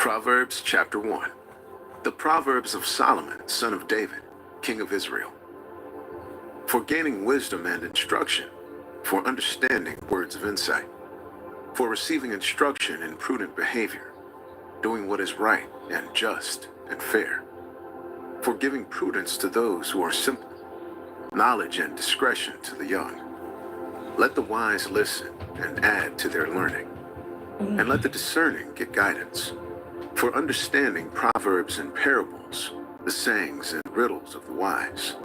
Proverbs chapter 1. The Proverbs of Solomon, son of David, king of Israel. For gaining wisdom and instruction, for understanding words of insight, for receiving instruction in prudent behavior, doing what is right and just and fair, for giving prudence to those who are simple, knowledge and discretion to the young. Let the wise listen and add to their learning, and let the discerning get guidance. For understanding proverbs and parables, the sayings and riddles of the wise.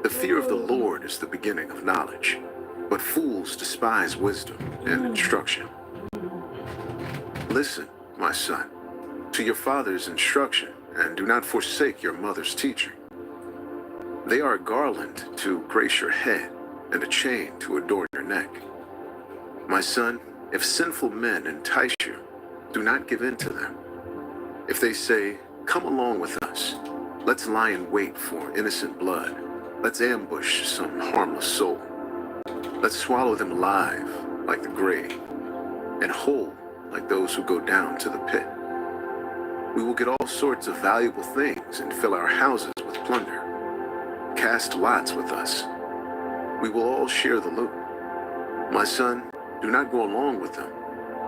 The fear of the Lord is the beginning of knowledge, but fools despise wisdom and instruction. Listen, my son, to your father's instruction, and do not forsake your mother's teaching. They are a garland to grace your head, and a chain to adorn your neck. My son, if sinful men entice you, do not give in to them. If they say, "Come along with us, let's lie in wait for innocent blood. Let's ambush some harmless soul. Let's swallow them alive like the grave, and whole like those who go down to the pit. We will get all sorts of valuable things and fill our houses with plunder. Cast lots with us. We will all share the loot. My son, do not go along with them.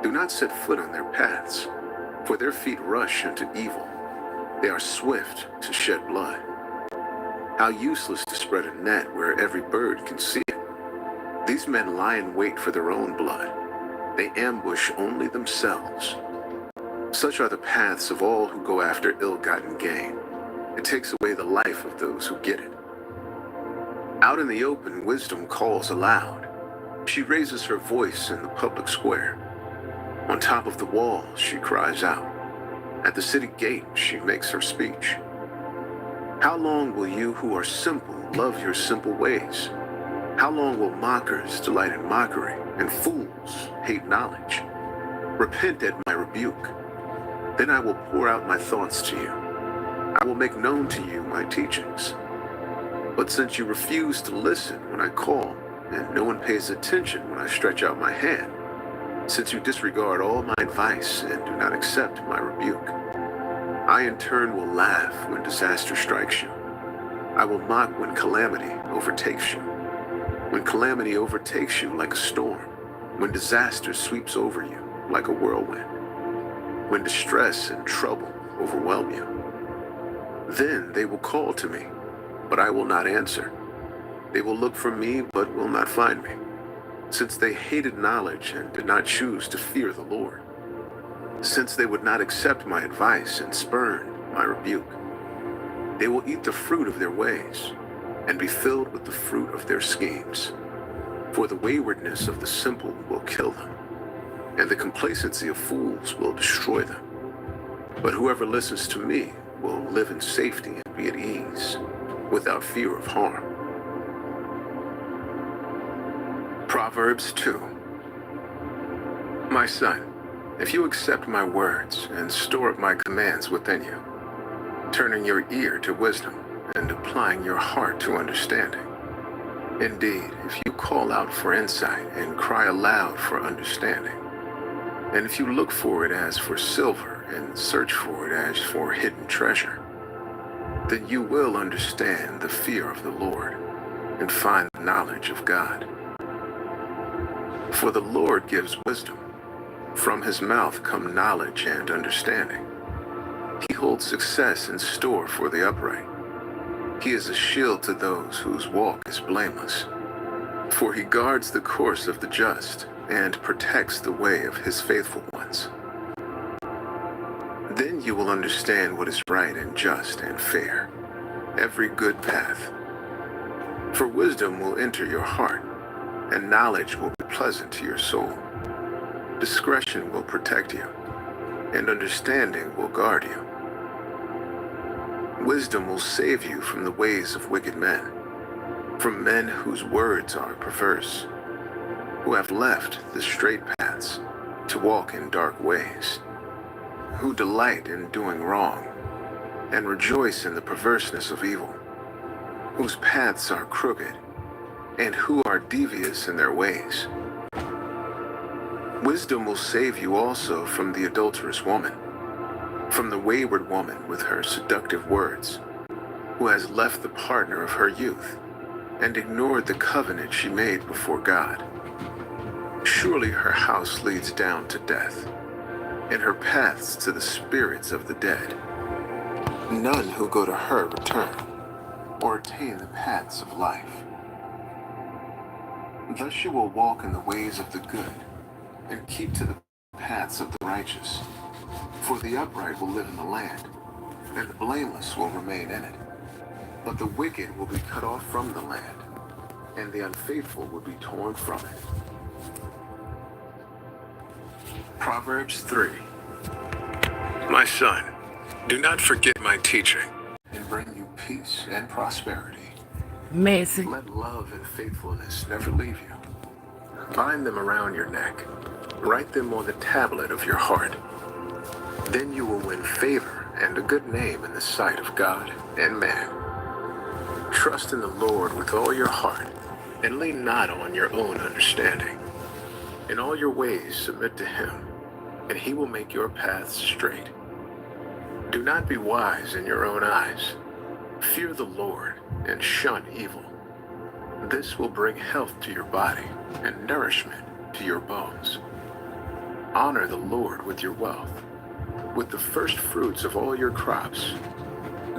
Do not set foot on their paths, for their feet rush into evil. They are swift to shed blood. How useless to spread a net where every bird can see it. These men lie in wait for their own blood. They ambush only themselves. Such are the paths of all who go after ill-gotten gain. It takes away the life of those who get it. Out in the open, wisdom calls aloud. She raises her voice in the public square. On top of the wall, she cries out. At the city gate, she makes her speech. How long will you who are simple love your simple ways? How long will mockers delight in mockery, and fools hate knowledge? Repent at my rebuke. Then I will pour out my thoughts to you. I will make known to you my teachings. But since you refuse to listen when I call, and no one pays attention when I stretch out my hand, since you disregard all my advice and do not accept my rebuke, I in turn will laugh when disaster strikes you. I will mock when calamity overtakes you. When calamity overtakes you like a storm, when disaster sweeps over you like a whirlwind, when distress and trouble overwhelm you. Then they will call to me, but I will not answer. They will look for me, but will not find me, since they hated knowledge and did not choose to fear the Lord, since they would not accept my advice and spurn my rebuke. They will eat the fruit of their ways and be filled with the fruit of their schemes. For the waywardness of the simple will kill them, and the complacency of fools will destroy them. But whoever listens to me will live in safety and be at ease, without fear of harm. Proverbs 2. My son, if you accept my words and store up my commands within you, turning your ear to wisdom and applying your heart to understanding. Indeed, if you call out for insight and cry aloud for understanding, and if you look for it as for silver and search for it as for hidden treasure, then you will understand the fear of the Lord and find the knowledge of God. For the Lord gives wisdom. From his mouth come knowledge and understanding. He holds success in store for the upright. He is a shield to those whose walk is blameless. For he guards the course of the just and protects the way of his faithful ones. Then you will understand what is right and just and fair, every good path. For wisdom will enter your heart, and knowledge will be pleasant to your soul. Discretion will protect you, and understanding will guard you. Wisdom will save you from the ways of wicked men, from men whose words are perverse, who have left the straight paths to walk in dark ways, who delight in doing wrong and rejoice in the perverseness of evil, whose paths are crooked, and who are devious in their ways. Wisdom will save you also from the adulterous woman, from the wayward woman with her seductive words, who has left the partner of her youth and ignored the covenant she made before God. Surely her house leads down to death, and her paths to the spirits of the dead. None who go to her return, or attain the paths of life. Thus you will walk in the ways of the good, and keep to the paths of the righteous. For the upright will live in the land, and the blameless will remain in it. But the wicked will be cut off from the land, and the unfaithful will be torn from it. Proverbs 3. My son, do not forget my teaching, and bring you peace and prosperity. Amazing. Let love and faithfulness never leave you. Bind them around your neck. Write them on the tablet of your heart. Then you will win favor and a good name in the sight of God and man. Trust in the Lord with all your heart, and lean not on your own understanding. In all your ways submit to him, and he will make your paths straight. Do not be wise in your own eyes. Fear the Lord and shun evil. This will bring health to your body and nourishment to your bones. Honor the Lord with your wealth, with the first fruits of all your crops.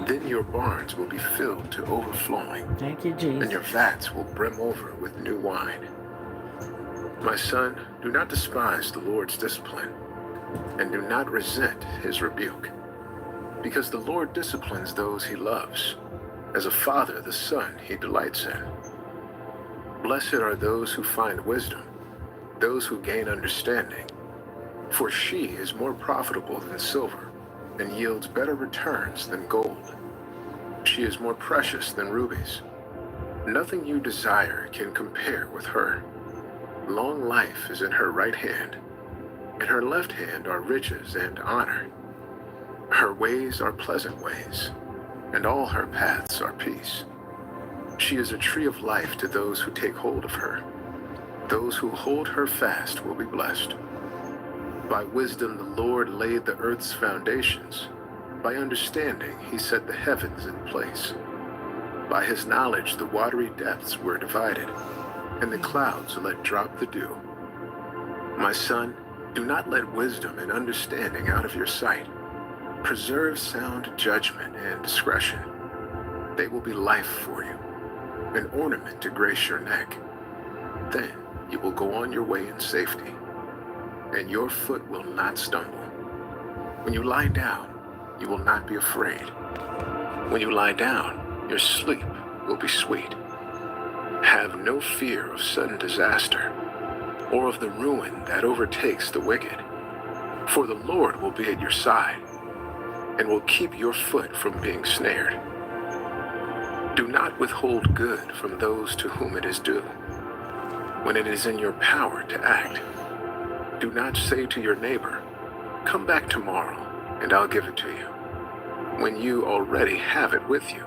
Then your barns will be filled to overflowing, Thank you, Jesus. and your vats will brim over with new wine. My son, do not despise the Lord's discipline, and do not resent his rebuke, because the Lord disciplines those he loves. As a father, the son he delights in. Blessed are those who find wisdom, those who gain understanding, for she is more profitable than silver, and yields better returns than gold. She is more precious than rubies. Nothing you desire can compare with her. Long life is in her right hand. In her left hand are riches and honor. Her ways are pleasant ways, and all her paths are peace. She is a tree of life to those who take hold of her. Those who hold her fast will be blessed. By wisdom the Lord laid the earth's foundations. By understanding he set the heavens in place. By his knowledge the watery depths were divided, and the clouds let drop the dew. My son, do not let wisdom and understanding out of your sight. Preserve sound judgment and discretion. They will be life for you, an ornament to grace your neck. Then you will go on your way in safety, and your foot will not stumble. When you lie down, you will not be afraid. When you lie down, your sleep will be sweet. Have no fear of sudden disaster, or of the ruin that overtakes the wicked. For the Lord will be at your side, and will keep your foot from being snared. Do not withhold good from those to whom it is due, when it is in your power to act. Do not say to your neighbor, "Come back tomorrow, and I'll give it to you," when you already have it with you.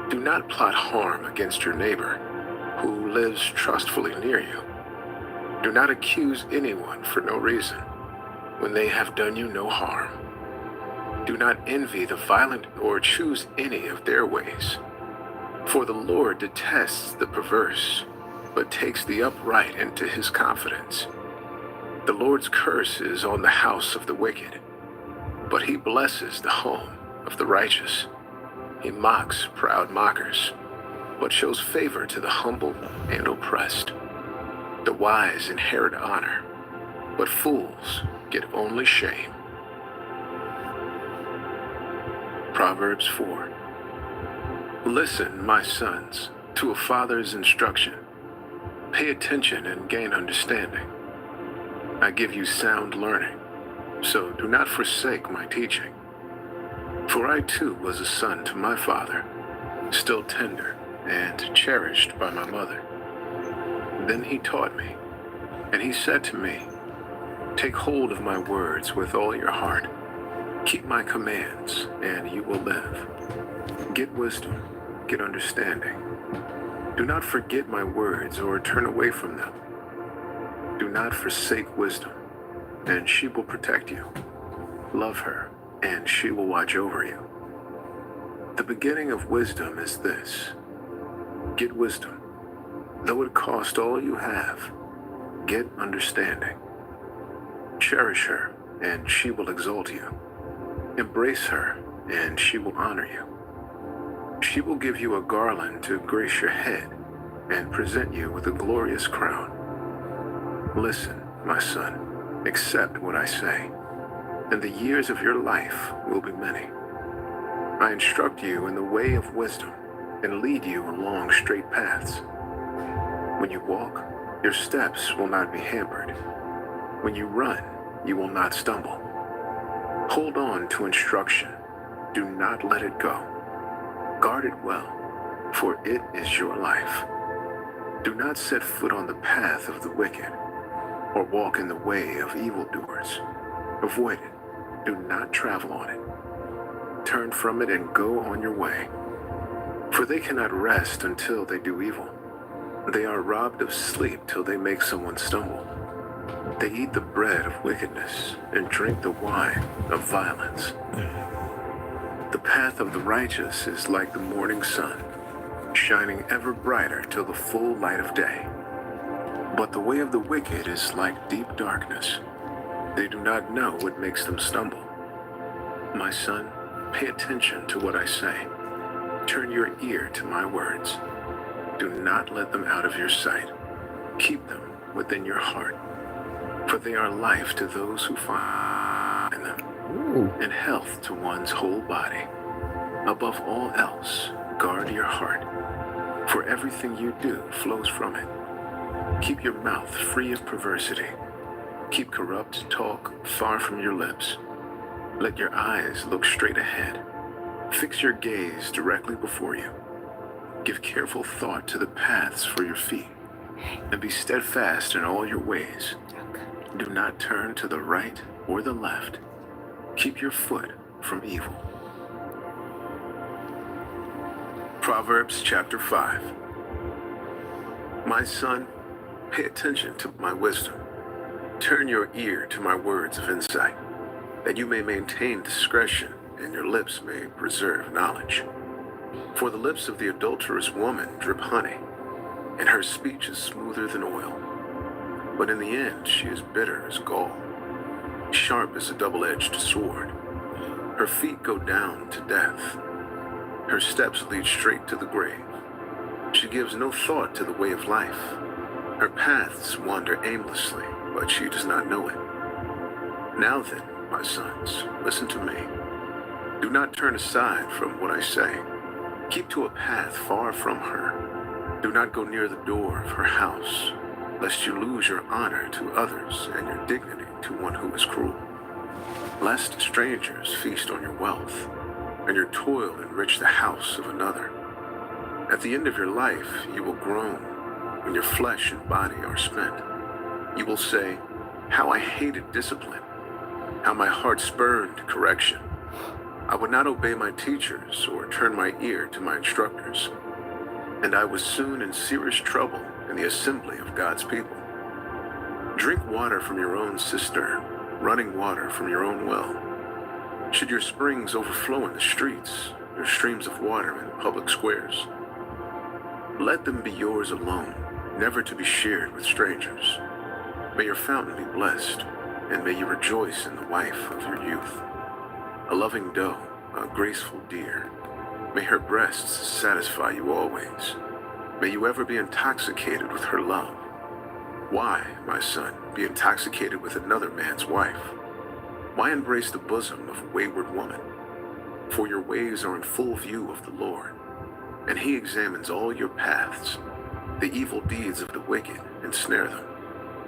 Do not plot harm against your neighbor, who lives trustfully near you. Do not accuse anyone for no reason, when they have done you no harm. Do not envy the violent or choose any of their ways. For the Lord detests the perverse, but takes the upright into his confidence. The Lord's curse is on the house of the wicked, but he blesses the home of the righteous. He mocks proud mockers, but shows favor to the humble and oppressed. The wise inherit honor, but fools get only shame. Proverbs 4. Listen, my sons, to a father's instruction. Pay attention and gain understanding. I give you sound learning, so do not forsake my teaching. For I too was a son to my father, still tender and cherished by my mother. Then he taught me, and he said to me, "Take hold of my words with all your heart. Keep my commands, and you will live. Get wisdom, get understanding. Do not forget my words or turn away from them. Do not forsake wisdom, and she will protect you. Love her, and she will watch over you. The beginning of wisdom is this: get wisdom. Though it cost all you have, get understanding. Cherish her, and she will exalt you. Embrace her, and she will honor you. She will give you a garland to grace your head and present you with a glorious crown. Listen, my son, accept what I say, and the years of your life will be many. I instruct you in the way of wisdom and lead you along straight paths. When you walk, your steps will not be hampered. When you run, you will not stumble. Hold on to instruction. Do not let it go. Guard it well, for it is your life. Do not set foot on the path of the wicked, or walk in the way of evildoers. Avoid it. Do not travel on it. Turn from it and go on your way. For they cannot rest until they do evil. They are robbed of sleep till they make someone stumble. They eat the bread of wickedness and drink the wine of violence. The path of the righteous is like the morning sun, shining ever brighter till the full light of day. But the way of the wicked is like deep darkness. They do not know what makes them stumble. My son, pay attention to what I say. Turn your ear to my words. Do not let them out of your sight. Keep them within your heart, for they are life to those who find them, and health to one's whole body. Above all else, guard your heart, for everything you do flows from it. Keep your mouth free of perversity. Keep corrupt talk far from your lips. Let your eyes look straight ahead. Fix your gaze directly before you. Give careful thought to the paths for your feet, and be steadfast in all your ways. Do not turn to the right or the left. Keep your foot from evil. Proverbs chapter 5. My son, pay attention to my wisdom. Turn your ear to my words of insight, that you may maintain discretion and your lips may preserve knowledge. For the lips of the adulterous woman drip honey, and her speech is smoother than oil. But in the end she is bitter as gall, sharp as a double-edged sword. Her feet go down to death. Her steps lead straight to the grave. She gives no thought to the way of life. Her paths wander aimlessly, but she does not know it. Now then, my sons, listen to me. Do not turn aside from what I say. Keep to a path far from her. Do not go near the door of her house, lest you lose your honor to others and your dignity to one who is cruel. Lest strangers feast on your wealth, and your toil enrich the house of another. At the end of your life you will groan when your flesh and body are spent. You will say, how I hated discipline, how my heart spurned correction. I would not obey my teachers or turn my ear to my instructors. And I was soon in serious trouble in the assembly of God's people. Drink water from your own cistern, running water from your own well. Should your springs overflow in the streets, your streams of water in public squares? Let them be yours alone, never to be shared with strangers. May your fountain be blessed, and may you rejoice in the wife of your youth. A loving doe, a graceful deer, may her breasts satisfy you always. May you ever be intoxicated with her love. Why, my son, be intoxicated with another man's wife? Why embrace the bosom of a wayward woman? For your ways are in full view of the Lord, and he examines all your paths. The evil deeds of the wicked ensnare them.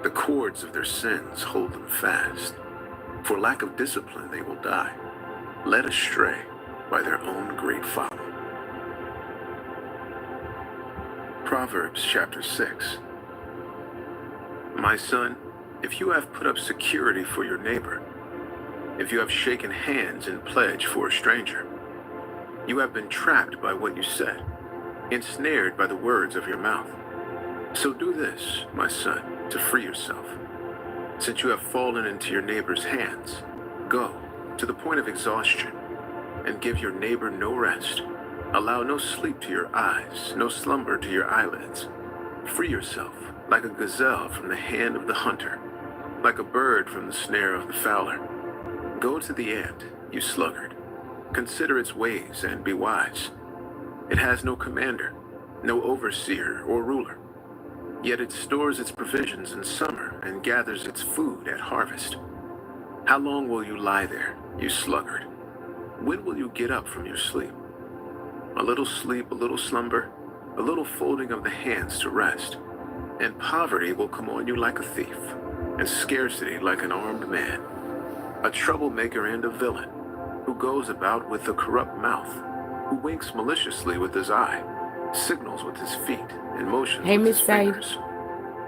The cords of their sins hold them fast. For lack of discipline they will die, led astray by their own great folly. Proverbs chapter 6. My son, if you have put up security for your neighbor, if you have shaken hands in pledge for a stranger, you have been trapped by what you said, ensnared by the words of your mouth. So do this, my son, to free yourself. Since you have fallen into your neighbor's hands, go, to the point of exhaustion, and give your neighbor no rest. Allow no sleep to your eyes, no slumber to your eyelids. Free yourself like a gazelle from the hand of the hunter, like a bird from the snare of the fowler. Go to the ant, you sluggard. Consider its ways and be wise. It has no commander, no overseer or ruler. Yet it stores its provisions in summer and gathers its food at harvest. How long will you lie there, you sluggard? When will you get up from your sleep? A little sleep, a little slumber, a little folding of the hands to rest, and poverty will come on you like a thief, and scarcity like an armed man, a troublemaker and a villain, who goes about with a corrupt mouth, who winks maliciously with his eye, signals with his feet, and motions with his fingers,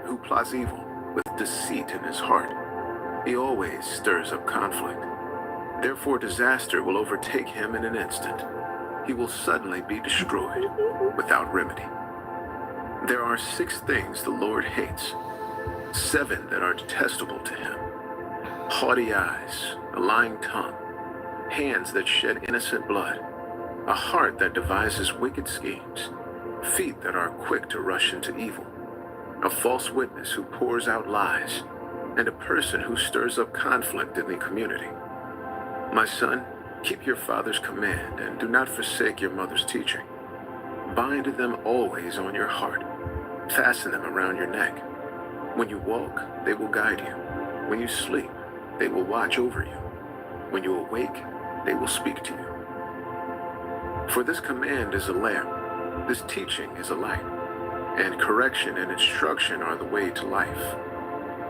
who plots evil with deceit in his heart. He always stirs up conflict. Therefore disaster will overtake him in an instant. He will suddenly be destroyed without remedy. There are 6 things the Lord hates, 7 that are detestable to him: haughty eyes, a lying tongue, hands that shed innocent blood, a heart that devises wicked schemes, feet that are quick to rush into evil, a false witness who pours out lies, and a person who stirs up conflict in the community. My son, keep your father's command and do not forsake your mother's teaching. Bind them always on your heart. Fasten them around your neck. When you walk, they will guide you. When you sleep, they will watch over you. When you awake, they will speak to you. For this command is a lamp, this teaching is a light, and correction and instruction are the way to life,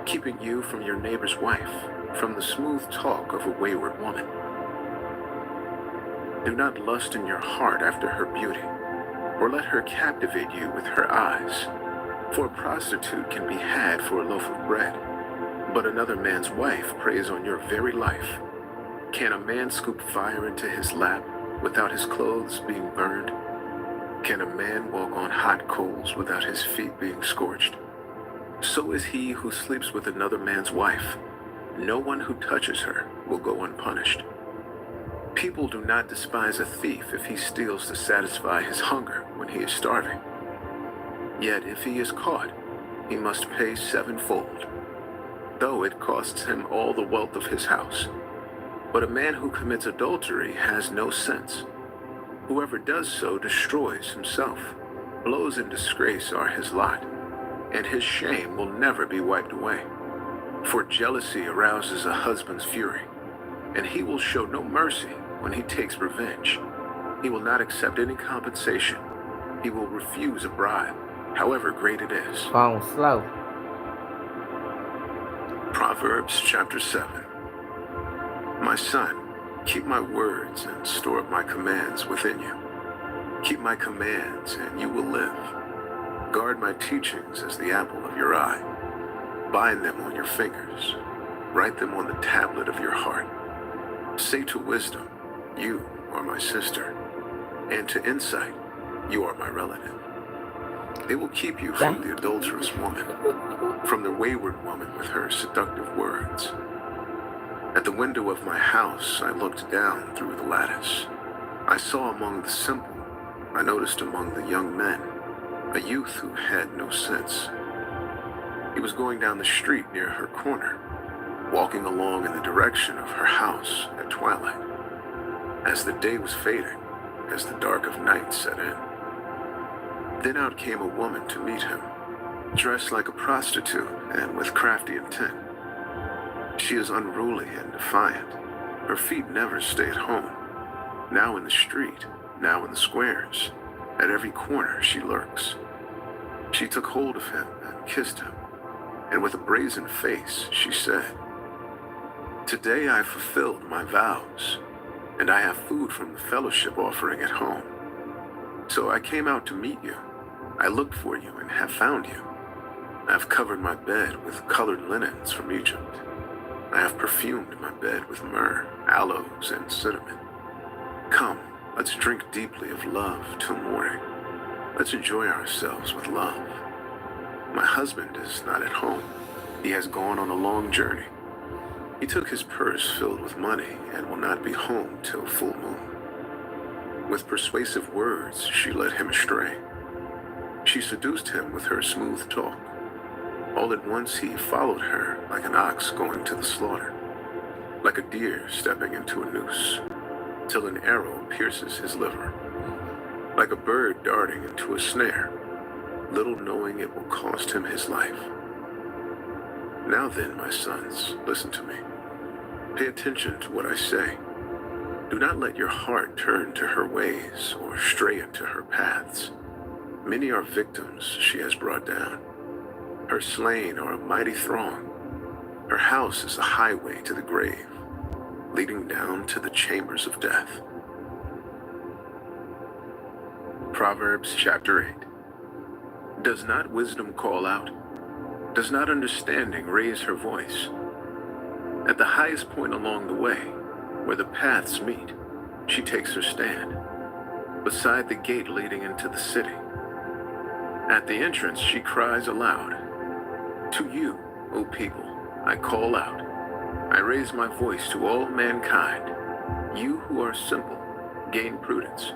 keeping you from your neighbor's wife, from the smooth talk of a wayward woman. Do not lust in your heart after her beauty, or let her captivate you with her eyes. For a prostitute can be had for a loaf of bread, but another man's wife preys on your very life. Can a man scoop fire into his lap without his clothes being burned? Can a man walk on hot coals without his feet being scorched? So is he who sleeps with another man's wife. No one who touches her will go unpunished. People do not despise a thief if he steals to satisfy his hunger when he is starving. Yet if he is caught, he must pay 7-fold, though it costs him all the wealth of his house. But a man who commits adultery has no sense. Whoever does so destroys himself. Blows and disgrace are his lot, and his shame will never be wiped away. For jealousy arouses a husband's fury, and he will show no mercy when he takes revenge. He will not accept any compensation. He will refuse a bribe, however great it is. Phone slow. Proverbs chapter 7. My son, keep my words and store up my commands within you. Keep my commands and you will live. Guard my teachings as the apple of your eye. Bind them on your fingers. Write them on the tablet of your heart. Say to wisdom, you are my sister, and to insight, you are my relative. They will keep you from the adulterous woman, from the wayward woman with her seductive words. At the window of my house, I looked down through the lattice. I saw among the simple, I noticed among the young men, a youth who had no sense. He was going down the street near her corner, walking along in the direction of her house at twilight, as the day was fading, as the dark of night set in. Then out came a woman to meet him, dressed like a prostitute and with crafty intent. She is unruly and defiant. Her feet never stay at home. Now in the street, now in the squares, at every corner she lurks. She took hold of him and kissed him, and with a brazen face she said, "Today I fulfilled my vows, and I have food from the fellowship offering at home. So I came out to meet you. I looked for you and have found you. I have covered my bed with colored linens from Egypt. I have perfumed my bed with myrrh, aloes, and cinnamon. Come, let's drink deeply of love till morning. Let's enjoy ourselves with love. My husband is not at home. He has gone on a long journey. He took his purse filled with money and will not be home till full moon. With persuasive words, she led him astray. She seduced him with her smooth talk. All at once he followed her like an ox going to the slaughter, like a deer stepping into a noose, till an arrow pierces his liver, like a bird darting into a snare, little knowing it will cost him his life. Now then, my sons, listen to me. Pay attention to what I say. Do not let your heart turn to her ways or stray into her paths. Many are victims she has brought down. Her slain are a mighty throng. Her house is a highway to the grave, leading down to the chambers of death. Proverbs chapter 8. Does not wisdom call out? Does not understanding raise her voice? At the highest point along the way, where the paths meet, she takes her stand, beside the gate leading into the city. At the entrance she cries aloud, "To you, O people, I call out. I raise my voice to all mankind. You who are simple, gain prudence.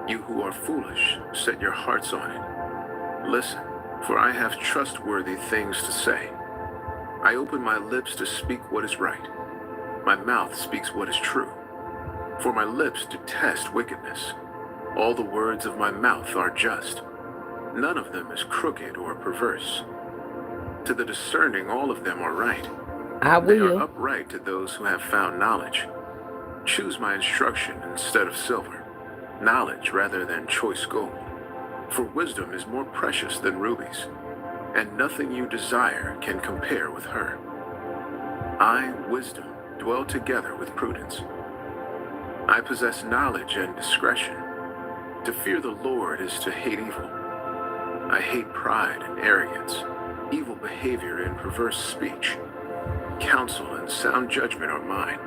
You who are foolish, set your hearts on it. Listen, for I have trustworthy things to say. I open my lips to speak what is right. My mouth speaks what is true. For my lips detest wickedness. All the words of my mouth are just. None of them is crooked or perverse. To the discerning, all of them are right. They are upright to those who have found knowledge. Choose my instruction instead of silver, knowledge rather than choice gold. For wisdom is more precious than rubies, and nothing you desire can compare with her. I, wisdom, dwell together with prudence. I possess knowledge and discretion. To fear the Lord is to hate evil. I hate pride and arrogance, evil behavior and perverse speech. Counsel and sound judgment are mine.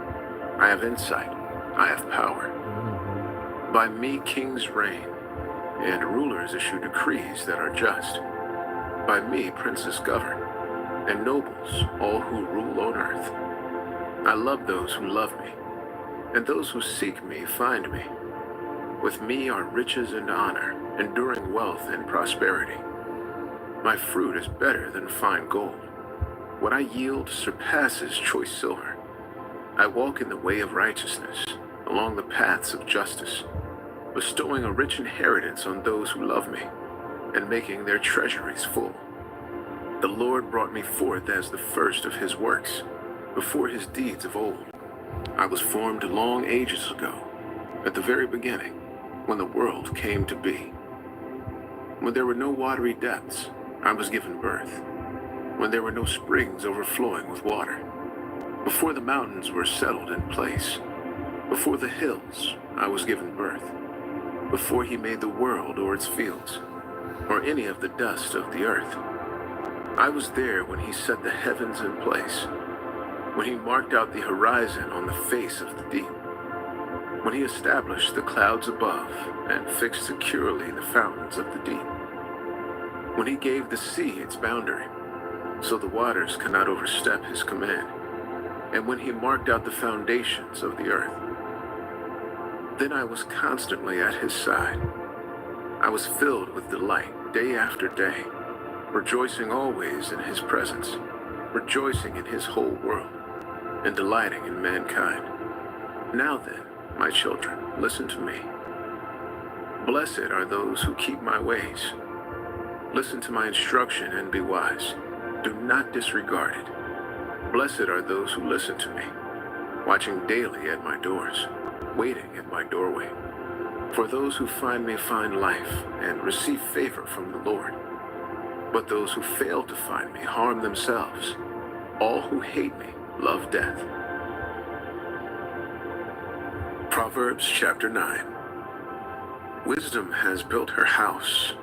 I have insight. I have power. By me kings reign, and rulers issue decrees that are just. By me princes govern, and nobles, all who rule on earth. I love those who love me, and those who seek me find me. With me are riches and honor, enduring wealth and prosperity. My fruit is better than fine gold. What I yield surpasses choice silver. I walk in the way of righteousness, along the paths of justice, bestowing a rich inheritance on those who love me, and making their treasuries full. The Lord brought me forth as the first of his works, before his deeds of old. I was formed long ages ago, at the very beginning, when the world came to be. When there were no watery depths, I was given birth. When there were no springs overflowing with water. Before the mountains were settled in place. Before the hills, I was given birth. Before he made the world or its fields, or any of the dust of the earth. I was there when he set the heavens in place, when he marked out the horizon on the face of the deep, when he established the clouds above and fixed securely the fountains of the deep, when he gave the sea its boundary, so the waters cannot overstep his command, and when he marked out the foundations of the earth. Then I was constantly at his side. I was filled with delight day after day, rejoicing always in his presence, rejoicing in his whole world, and delighting in mankind. Now then, my children, listen to me. Blessed are those who keep my ways. Listen to my instruction and be wise. Do not disregard it. Blessed are those who listen to me, watching daily at my doors, waiting at my doorway. For those who find me find life and receive favor from the Lord. But those who fail to find me harm themselves. All who hate me love death. Proverbs chapter 9. Wisdom has built her house.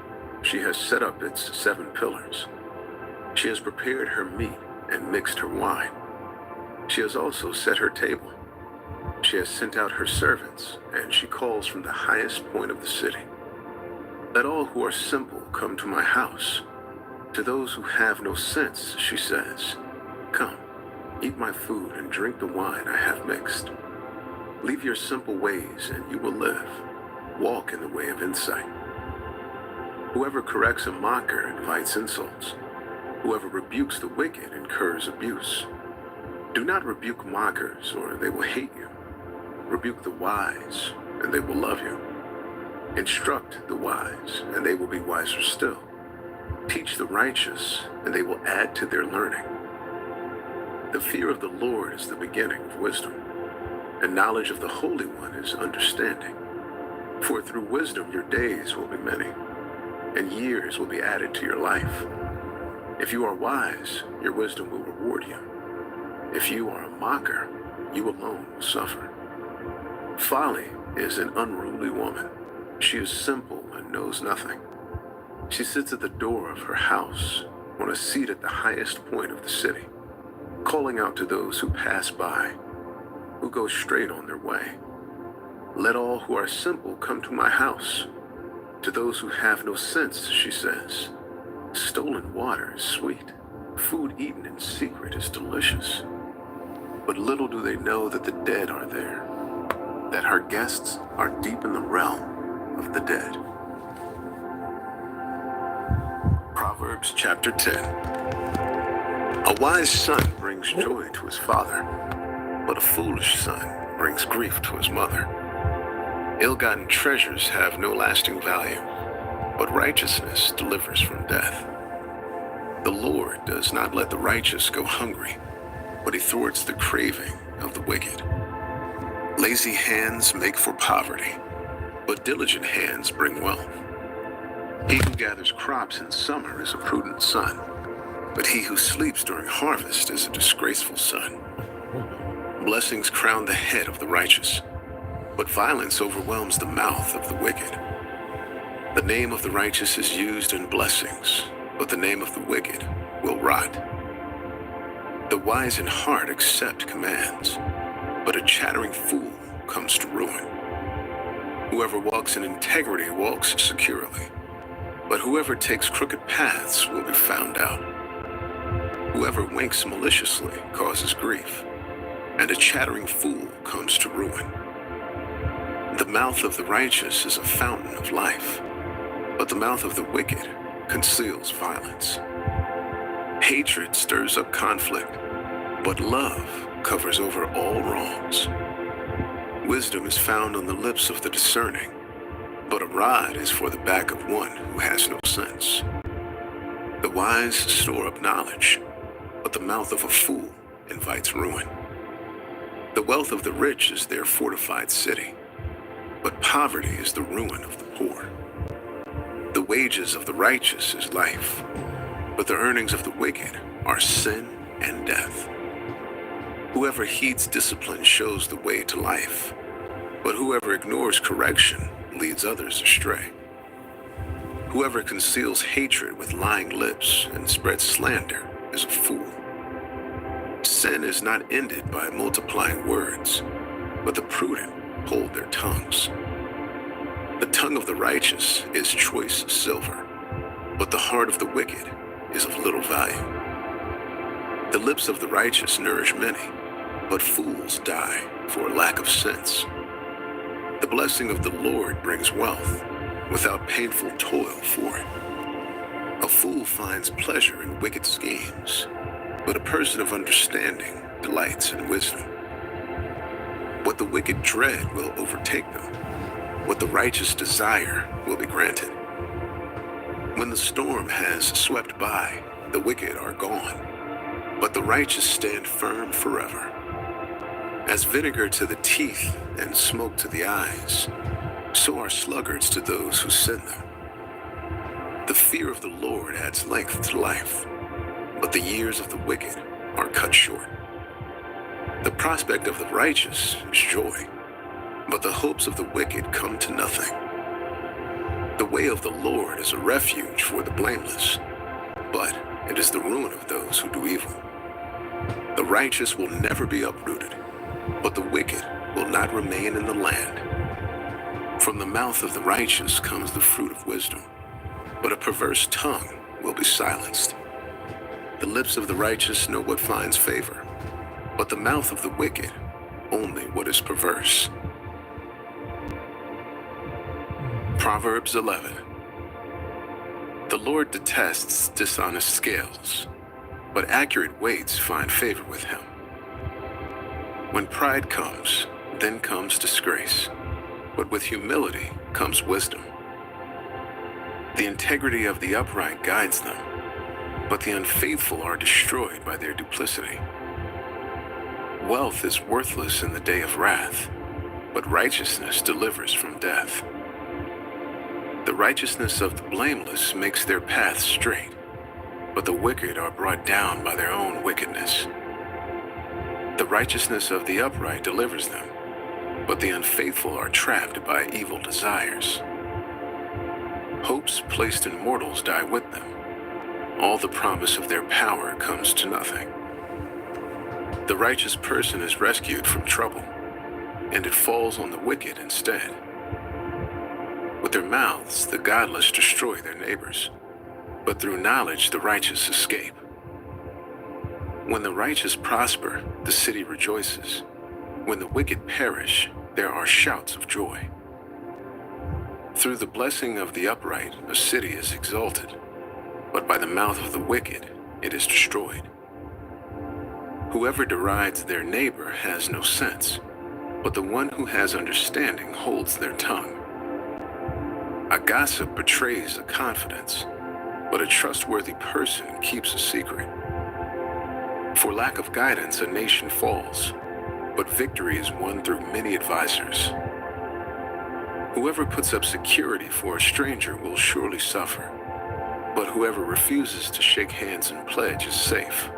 She has set up its 7 pillars. She has prepared her meat and mixed her wine. She has also set her table. She has sent out her servants, and she calls from the highest point of the city. Let all who are simple come to my house. To those who have no sense, she says, come, Eat my food and drink the wine I have mixed. Leave your simple ways and you will live. Walk in the way of insight. Whoever corrects a mocker invites insults. Whoever rebukes the wicked incurs abuse. Do not rebuke mockers, or they will hate you. Rebuke the wise, and they will love you. Instruct the wise, and they will be wiser still. Teach the righteous, and they will add to their learning. The fear of the Lord is the beginning of wisdom, and knowledge of the Holy One is understanding. For through wisdom your days will be many, and years will be added to your life. If you are wise, your wisdom will reward you. If you are a mocker, you alone will suffer. Folly is an unruly woman. She is simple and knows nothing. She sits at the door of her house, on a seat at the highest point of the city, calling out to those who pass by, who go straight on their way. Let all who are simple come to my house. To those who have no sense, she says, stolen water is sweet. Food eaten in secret is delicious. But little do they know that the dead are there, that her guests are deep in the realm of the dead. Proverbs chapter 10. A wise son brings joy to his father, but a foolish son brings grief to his mother. Ill-gotten treasures have no lasting value, but righteousness delivers from death. The Lord does not let the righteous go hungry, but he thwarts the craving of the wicked. Lazy hands make for poverty, but diligent hands bring wealth. He who gathers crops in summer is a prudent son, but he who sleeps during harvest is a disgraceful son. Blessings crown the head of the righteous, but violence overwhelms the mouth of the wicked. The name of the righteous is used in blessings, but the name of the wicked will rot. The wise in heart accept commands, but a chattering fool comes to ruin. Whoever walks in integrity walks securely, but whoever takes crooked paths will be found out. Whoever winks maliciously causes grief, and a chattering fool comes to ruin. The mouth of the righteous is a fountain of life, but the mouth of the wicked conceals violence. Hatred stirs up conflict, but love covers over all wrongs. Wisdom is found on the lips of the discerning, but a rod is for the back of one who has no sense. The wise store up knowledge, but the mouth of a fool invites ruin. The wealth of the rich is their fortified city, but poverty is the ruin of the poor. The wages of the righteous is life, but the earnings of the wicked are sin and death. Whoever heeds discipline shows the way to life, but whoever ignores correction leads others astray. Whoever conceals hatred with lying lips and spreads slander is a fool. Sin is not ended by multiplying words, but the prudent hold their tongues. The tongue of the righteous is choice silver, but the heart of the wicked is of little value. The lips of the righteous nourish many, but fools die for a lack of sense. The blessing of the Lord brings wealth, without painful toil for it. A fool finds pleasure in wicked schemes, but a person of understanding delights in wisdom. What the wicked dread will overtake them. What the righteous desire will be granted. When the storm has swept by, the wicked are gone, but the righteous stand firm forever. As vinegar to the teeth and smoke to the eyes, so are sluggards to those who send them. The fear of the Lord adds length to life, but the years of the wicked are cut short. The prospect of the righteous is joy, but the hopes of the wicked come to nothing. The way of the Lord is a refuge for the blameless, but it is the ruin of those who do evil. The righteous will never be uprooted, but the wicked will not remain in the land. From the mouth of the righteous comes the fruit of wisdom, but a perverse tongue will be silenced. The lips of the righteous know what finds favor, but the mouth of the wicked only what is perverse. Proverbs 11. The Lord detests dishonest scales, but accurate weights find favor with him. When pride comes, then comes disgrace, but with humility comes wisdom. The integrity of the upright guides them, but the unfaithful are destroyed by their duplicity. Wealth is worthless in the day of wrath, but righteousness delivers from death. The righteousness of the blameless makes their path straight, but the wicked are brought down by their own wickedness. The righteousness of the upright delivers them, but the unfaithful are trapped by evil desires. Hopes placed in mortals die with them. All the promise of their power comes to nothing. The righteous person is rescued from trouble, and it falls on the wicked instead. With their mouths, the godless destroy their neighbors, but through knowledge the righteous escape. When the righteous prosper, the city rejoices. When the wicked perish, there are shouts of joy. Through the blessing of the upright, a city is exalted, but by the mouth of the wicked, it is destroyed. Whoever derides their neighbor has no sense, but the one who has understanding holds their tongue. A gossip betrays a confidence, but a trustworthy person keeps a secret. For lack of guidance, a nation falls, but victory is won through many advisors. Whoever puts up security for a stranger will surely suffer, but whoever refuses to shake hands and pledge is safe.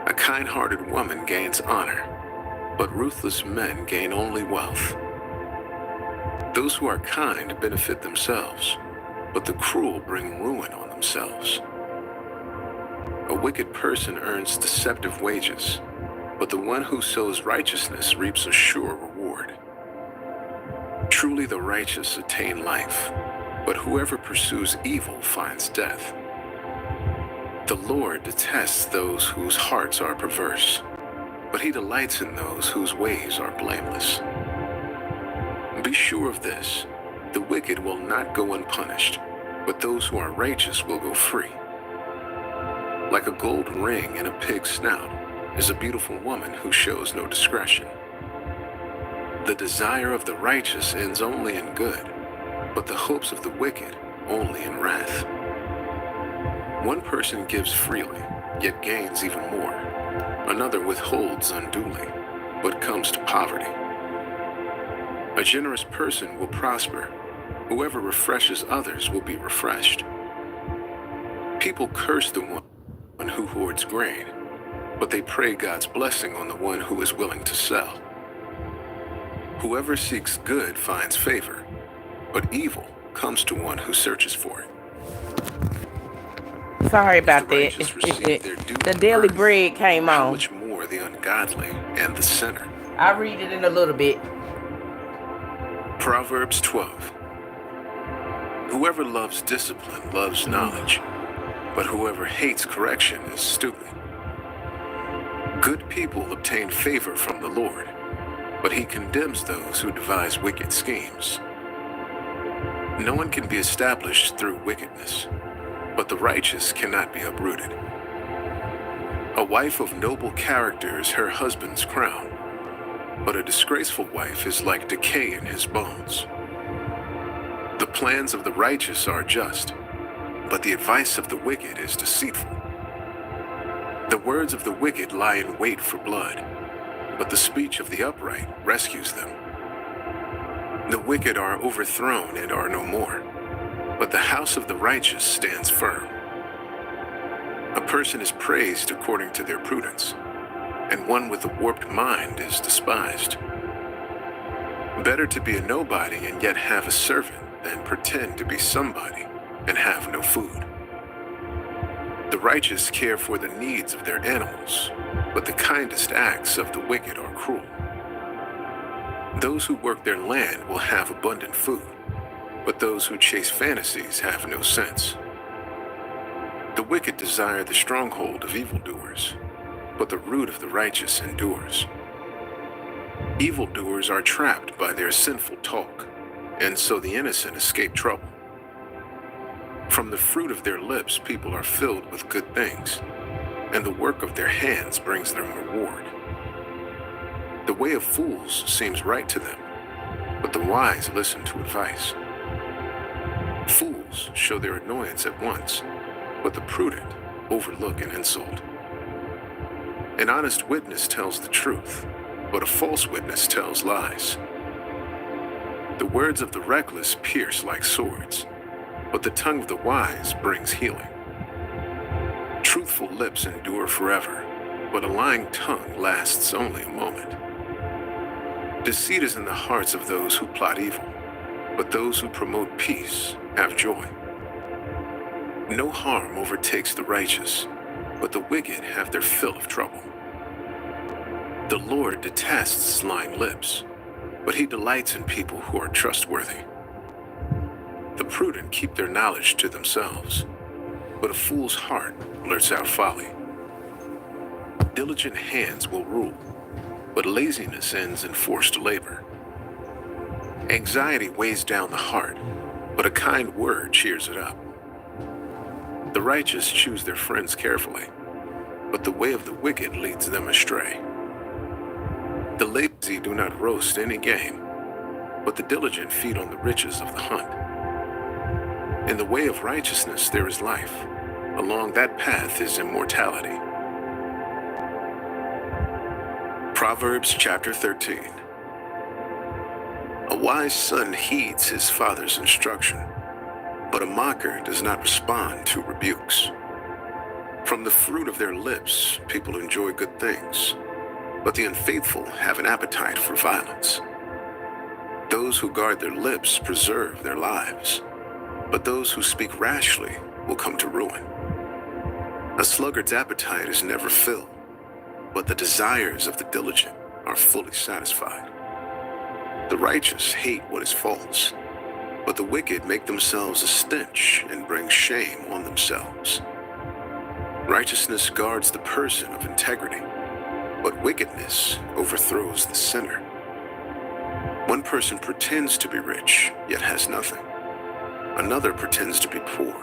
A kind-hearted woman gains honor, but ruthless men gain only wealth. Those who are kind benefit themselves, but the cruel bring ruin on themselves. A wicked person earns deceptive wages, but the one who sows righteousness reaps a sure reward. Truly the righteous attain life, but whoever pursues evil finds death. The Lord detests those whose hearts are perverse, but he delights in those whose ways are blameless. Be sure of this, the wicked will not go unpunished, but those who are righteous will go free. Like a gold ring in a pig's snout is a beautiful woman who shows no discretion. The desire of the righteous ends only in good, but the hopes of the wicked only in wrath. One person gives freely, yet gains even more. Another withholds unduly, but comes to poverty. A generous person will prosper. Whoever refreshes others will be refreshed. People curse the one who hoards grain, but they pray God's blessing on the one who is willing to sell. Whoever seeks good finds favor, but evil comes to one who searches for it. Sorry about that. The Daily Bread came on. How much more the ungodly and the sinner? I'll read it in a little bit. Proverbs 12. Whoever loves discipline loves knowledge, but whoever hates correction is stupid. Good people obtain favor from the Lord, but he condemns those who devise wicked schemes. No one can be established through wickedness, but the righteous cannot be uprooted. A wife of noble character is her husband's crown, but a disgraceful wife is like decay in his bones. The plans of the righteous are just, but the advice of the wicked is deceitful. The words of the wicked lie in wait for blood, but the speech of the upright rescues them. The wicked are overthrown and are no more, but the house of the righteous stands firm. A person is praised according to their prudence, and one with a warped mind is despised. Better to be a nobody and yet have a servant than pretend to be somebody and have no food. The righteous care for the needs of their animals, but the kindest acts of the wicked are cruel. Those who work their land will have abundant food, but those who chase fantasies have no sense. The wicked desire the stronghold of evildoers, but the root of the righteous endures. Evildoers are trapped by their sinful talk, and so the innocent escape trouble. From the fruit of their lips people are filled with good things, and the work of their hands brings them reward. The way of fools seems right to them, but the wise listen to advice. Fools show their annoyance at once, but the prudent overlook an insult. An honest witness tells the truth, but a false witness tells lies. The words of the reckless pierce like swords, but the tongue of the wise brings healing. Truthful lips endure forever, but a lying tongue lasts only a moment. Deceit is in the hearts of those who plot evil, but those who promote peace have joy. No harm overtakes the righteous, but the wicked have their fill of trouble. The Lord detests lying lips, but he delights in people who are trustworthy. The prudent keep their knowledge to themselves, but a fool's heart blurts out folly. Diligent hands will rule, but laziness ends in forced labor. Anxiety weighs down the heart, but a kind word cheers it up. The righteous choose their friends carefully, but the way of the wicked leads them astray. The lazy do not roast any game, but the diligent feed on the riches of the hunt. In the way of righteousness there is life. Along that path is immortality. Proverbs chapter 13. A wise son heeds his father's instruction, but a mocker does not respond to rebukes. From the fruit of their lips people enjoy good things, but the unfaithful have an appetite for violence. Those who guard their lips preserve their lives, but those who speak rashly will come to ruin. A sluggard's appetite is never filled, but the desires of the diligent are fully satisfied. The righteous hate what is false, but the wicked make themselves a stench and bring shame on themselves. Righteousness guards the person of integrity, but wickedness overthrows the sinner. One person pretends to be rich, yet has nothing. Another pretends to be poor,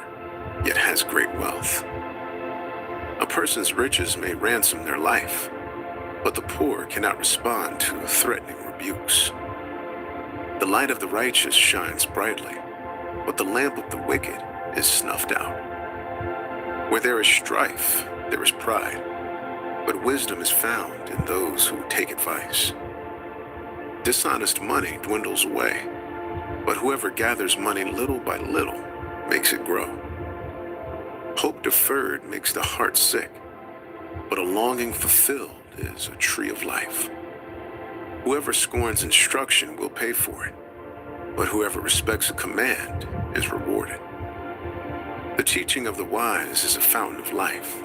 yet has great wealth. A person's riches may ransom their life, but the poor cannot respond to threatening rebukes. The light of the righteous shines brightly, but the lamp of the wicked is snuffed out. Where there is strife, there is pride, but wisdom is found in those who take advice. Dishonest money dwindles away, but whoever gathers money little by little makes it grow. Hope deferred makes the heart sick, but a longing fulfilled is a tree of life. Whoever scorns instruction will pay for it, but whoever respects a command is rewarded. The teaching of the wise is a fountain of life,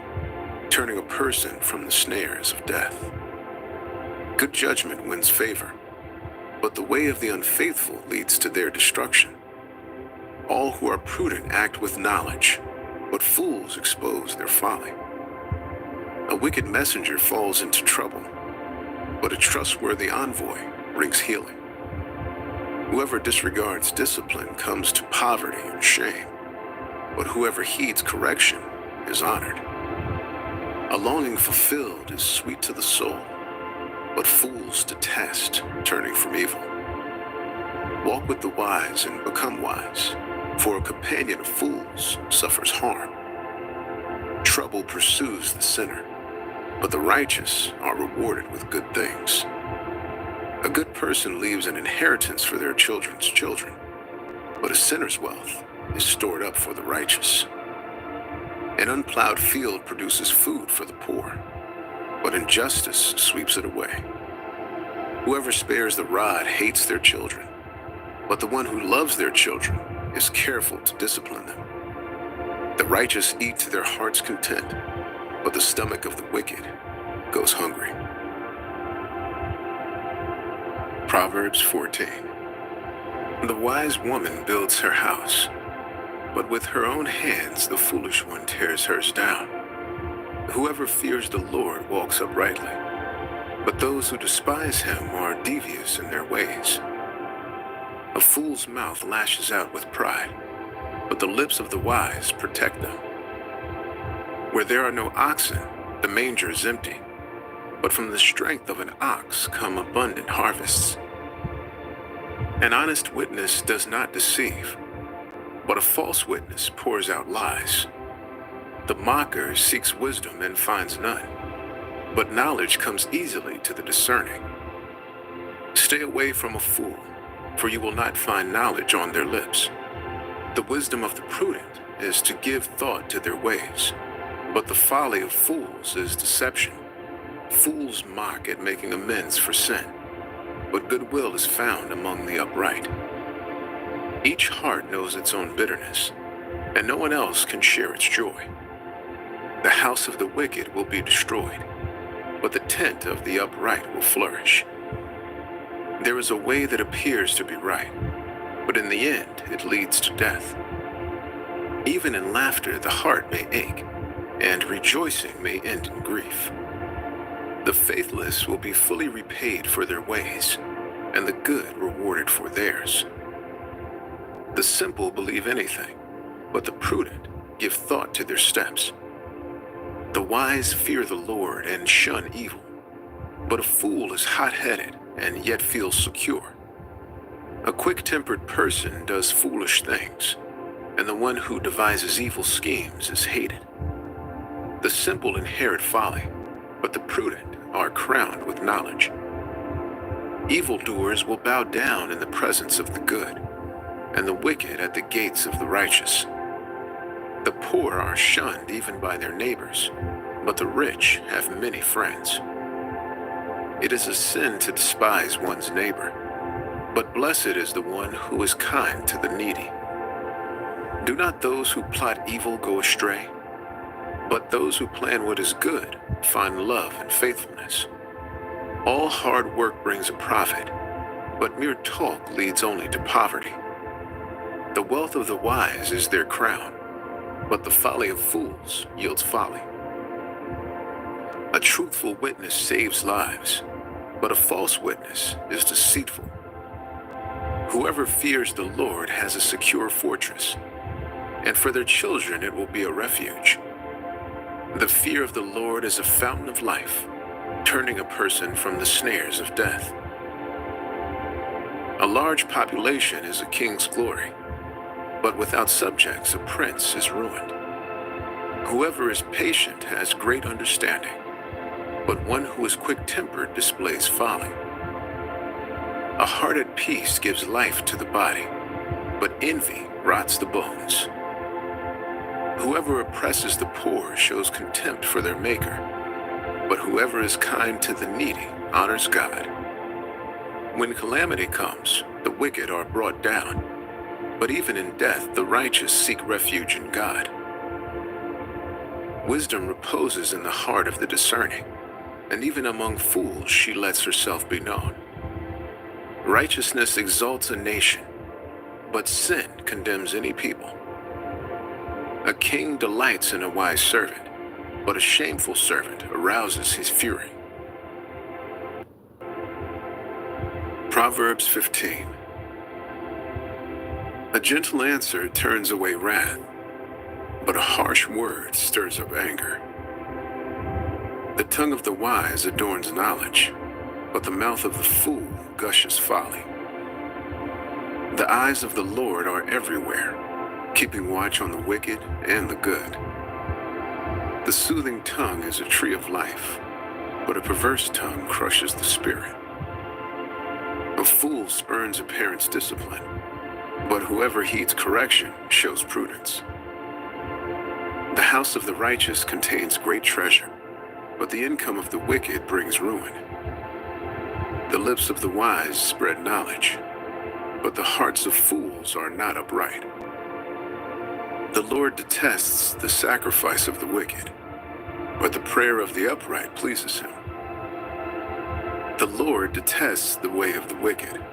turning a person from the snares of death. Good judgment wins favor, but the way of the unfaithful leads to their destruction. All who are prudent act with knowledge, but fools expose their folly. A wicked messenger falls into trouble, but a trustworthy envoy brings healing. Whoever disregards discipline comes to poverty and shame, but whoever heeds correction is honored. A longing fulfilled is sweet to the soul, but fools detest turning from evil. Walk with the wise and become wise, for a companion of fools suffers harm. Trouble pursues the sinner, but the righteous are rewarded with good things. A good person leaves an inheritance for their children's children, but a sinner's wealth is stored up for the righteous. An unplowed field produces food for the poor, but injustice sweeps it away. Whoever spares the rod hates their children, but the one who loves their children is careful to discipline them. The righteous eat to their heart's content, but the stomach of the wicked goes hungry. Proverbs 14. The wise woman builds her house, but with her own hands the foolish one tears hers down. Whoever fears the Lord walks uprightly, but those who despise him are devious in their ways. A fool's mouth lashes out with pride, but the lips of the wise protect them. Where there are no oxen, the manger is empty, but from the strength of an ox come abundant harvests. An honest witness does not deceive, but a false witness pours out lies. The mocker seeks wisdom and finds none, but knowledge comes easily to the discerning. Stay away from a fool, for you will not find knowledge on their lips. The wisdom of the prudent is to give thought to their ways, but the folly of fools is deception. Fools mock at making amends for sin, but goodwill is found among the upright. Each heart knows its own bitterness, and no one else can share its joy. The house of the wicked will be destroyed, but the tent of the upright will flourish. There is a way that appears to be right, but in the end it leads to death. Even in laughter the heart may ache, and rejoicing may end in grief. The faithless will be fully repaid for their ways, and the good rewarded for theirs. The simple believe anything, but the prudent give thought to their steps. The wise fear the Lord and shun evil, but a fool is hot-headed and yet feels secure. A quick-tempered person does foolish things, and the one who devises evil schemes is hated. The simple inherit folly, but the prudent are crowned with knowledge. Evildoers will bow down in the presence of the good, and the wicked at the gates of the righteous. The poor are shunned even by their neighbors, but the rich have many friends. It is a sin to despise one's neighbor, but blessed is the one who is kind to the needy. Do not those who plot evil go astray, but those who plan what is good find love and faithfulness. All hard work brings a profit, but mere talk leads only to poverty. The wealth of the wise is their crown, but the folly of fools yields folly. A truthful witness saves lives, but a false witness is deceitful. Whoever fears the Lord has a secure fortress, and for their children it will be a refuge. The fear of the Lord is a fountain of life, turning a person from the snares of death. A large population is a king's glory, but without subjects a prince is ruined. Whoever is patient has great understanding, but one who is quick-tempered displays folly. A heart at peace gives life to the body, but envy rots the bones. Whoever oppresses the poor shows contempt for their Maker, but whoever is kind to the needy honors God. When calamity comes, the wicked are brought down, but even in death the righteous seek refuge in God. Wisdom reposes in the heart of the discerning, and even among fools she lets herself be known. Righteousness exalts a nation, but sin condemns any people. A king delights in a wise servant, but a shameful servant arouses his fury. Proverbs 15. A gentle answer turns away wrath, but a harsh word stirs up anger. The tongue of the wise adorns knowledge, but the mouth of the fool gushes folly. The eyes of the Lord are everywhere, keeping watch on the wicked and the good. The soothing tongue is a tree of life, but a perverse tongue crushes the spirit. A fool spurns a parent's discipline, but whoever heeds correction shows prudence. The house of the righteous contains great treasure, but the income of the wicked brings ruin. The lips of the wise spread knowledge, but the hearts of fools are not upright. The Lord detests the sacrifice of the wicked, but the prayer of the upright pleases him. The Lord detests the way of the wicked,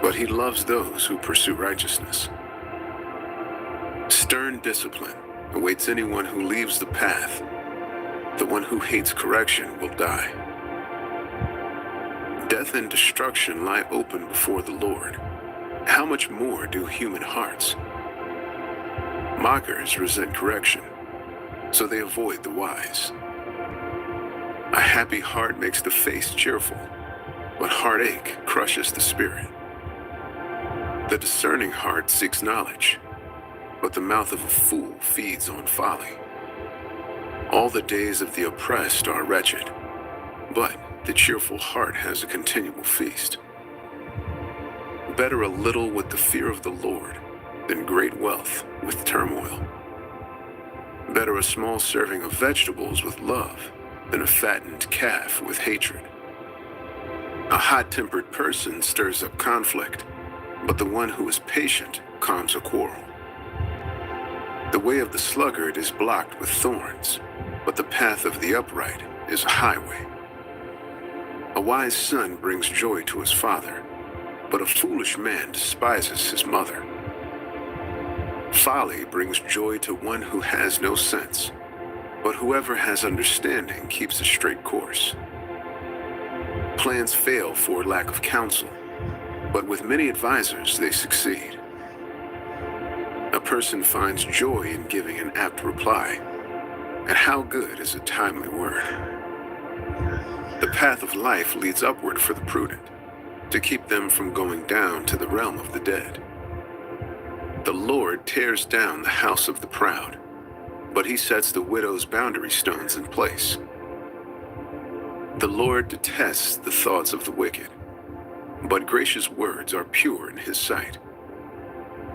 but he loves those who pursue righteousness. Stern discipline awaits anyone who leaves the path, The one who hates correction will die. Death and destruction lie open before the Lord. How much more do human hearts? Mockers resent correction, so they avoid the wise. A happy heart makes the face cheerful, but heartache crushes the spirit. The discerning heart seeks knowledge, but the mouth of a fool feeds on folly. All the days of the oppressed are wretched, but the cheerful heart has a continual feast. Better a little with the fear of the Lord than great wealth with turmoil. Better a small serving of vegetables with love than a fattened calf with hatred. A hot-tempered person stirs up conflict, but the one who is patient calms a quarrel. The way of the sluggard is blocked with thorns, but the path of the upright is a highway. A wise son brings joy to his father, but a foolish man despises his mother. Folly brings joy to one who has no sense, but whoever has understanding keeps a straight course. Plans fail for lack of counsel, but with many advisors they succeed. A person finds joy in giving an apt reply, and how good is a timely word. The path of life leads upward for the prudent, to keep them from going down to the realm of the dead. The Lord tears down the house of the proud, but he sets the widow's boundary stones in place. The Lord detests the thoughts of the wicked, but gracious words are pure in his sight.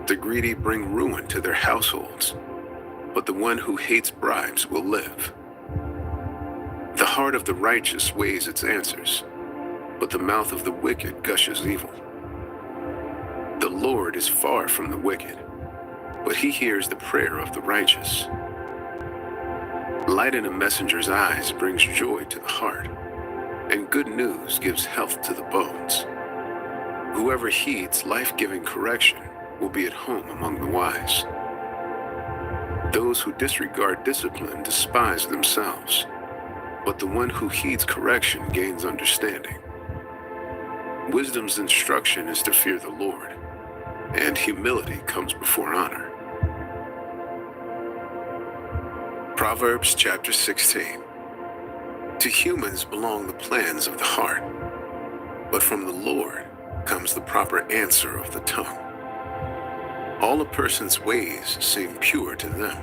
The greedy bring ruin to their households, but the one who hates bribes will live. The heart of the righteous weighs its answers, but the mouth of the wicked gushes evil. The Lord is far from the wicked, but he hears the prayer of the righteous. Light in a messenger's eyes brings joy to the heart, and good news gives health to the bones. Whoever heeds life-giving correction will be at home among the wise. Those who disregard discipline despise themselves, but the one who heeds correction gains understanding. Wisdom's instruction is to fear the Lord, and humility comes before honor. Proverbs chapter 16. To humans belong the plans of the heart, but from the Lord comes the proper answer of the tongue. All a person's ways seem pure to them,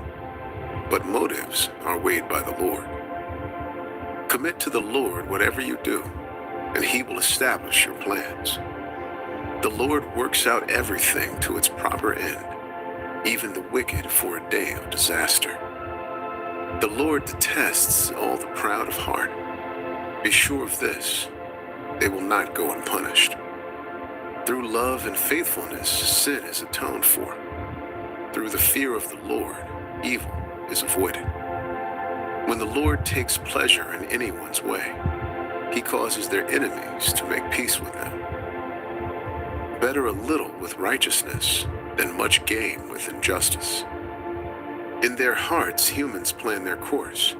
but motives are weighed by the Lord. Commit to the Lord whatever you do, and he will establish your plans. The Lord works out everything to its proper end, even the wicked for a day of disaster. The Lord detests all the proud of heart. Be sure of this, they will not go unpunished. Through love and faithfulness, sin is atoned for. Through the fear of the Lord, evil is avoided. When the Lord takes pleasure in anyone's way, he causes their enemies to make peace with them. Better a little with righteousness than much gain with injustice. In their hearts, humans plan their course,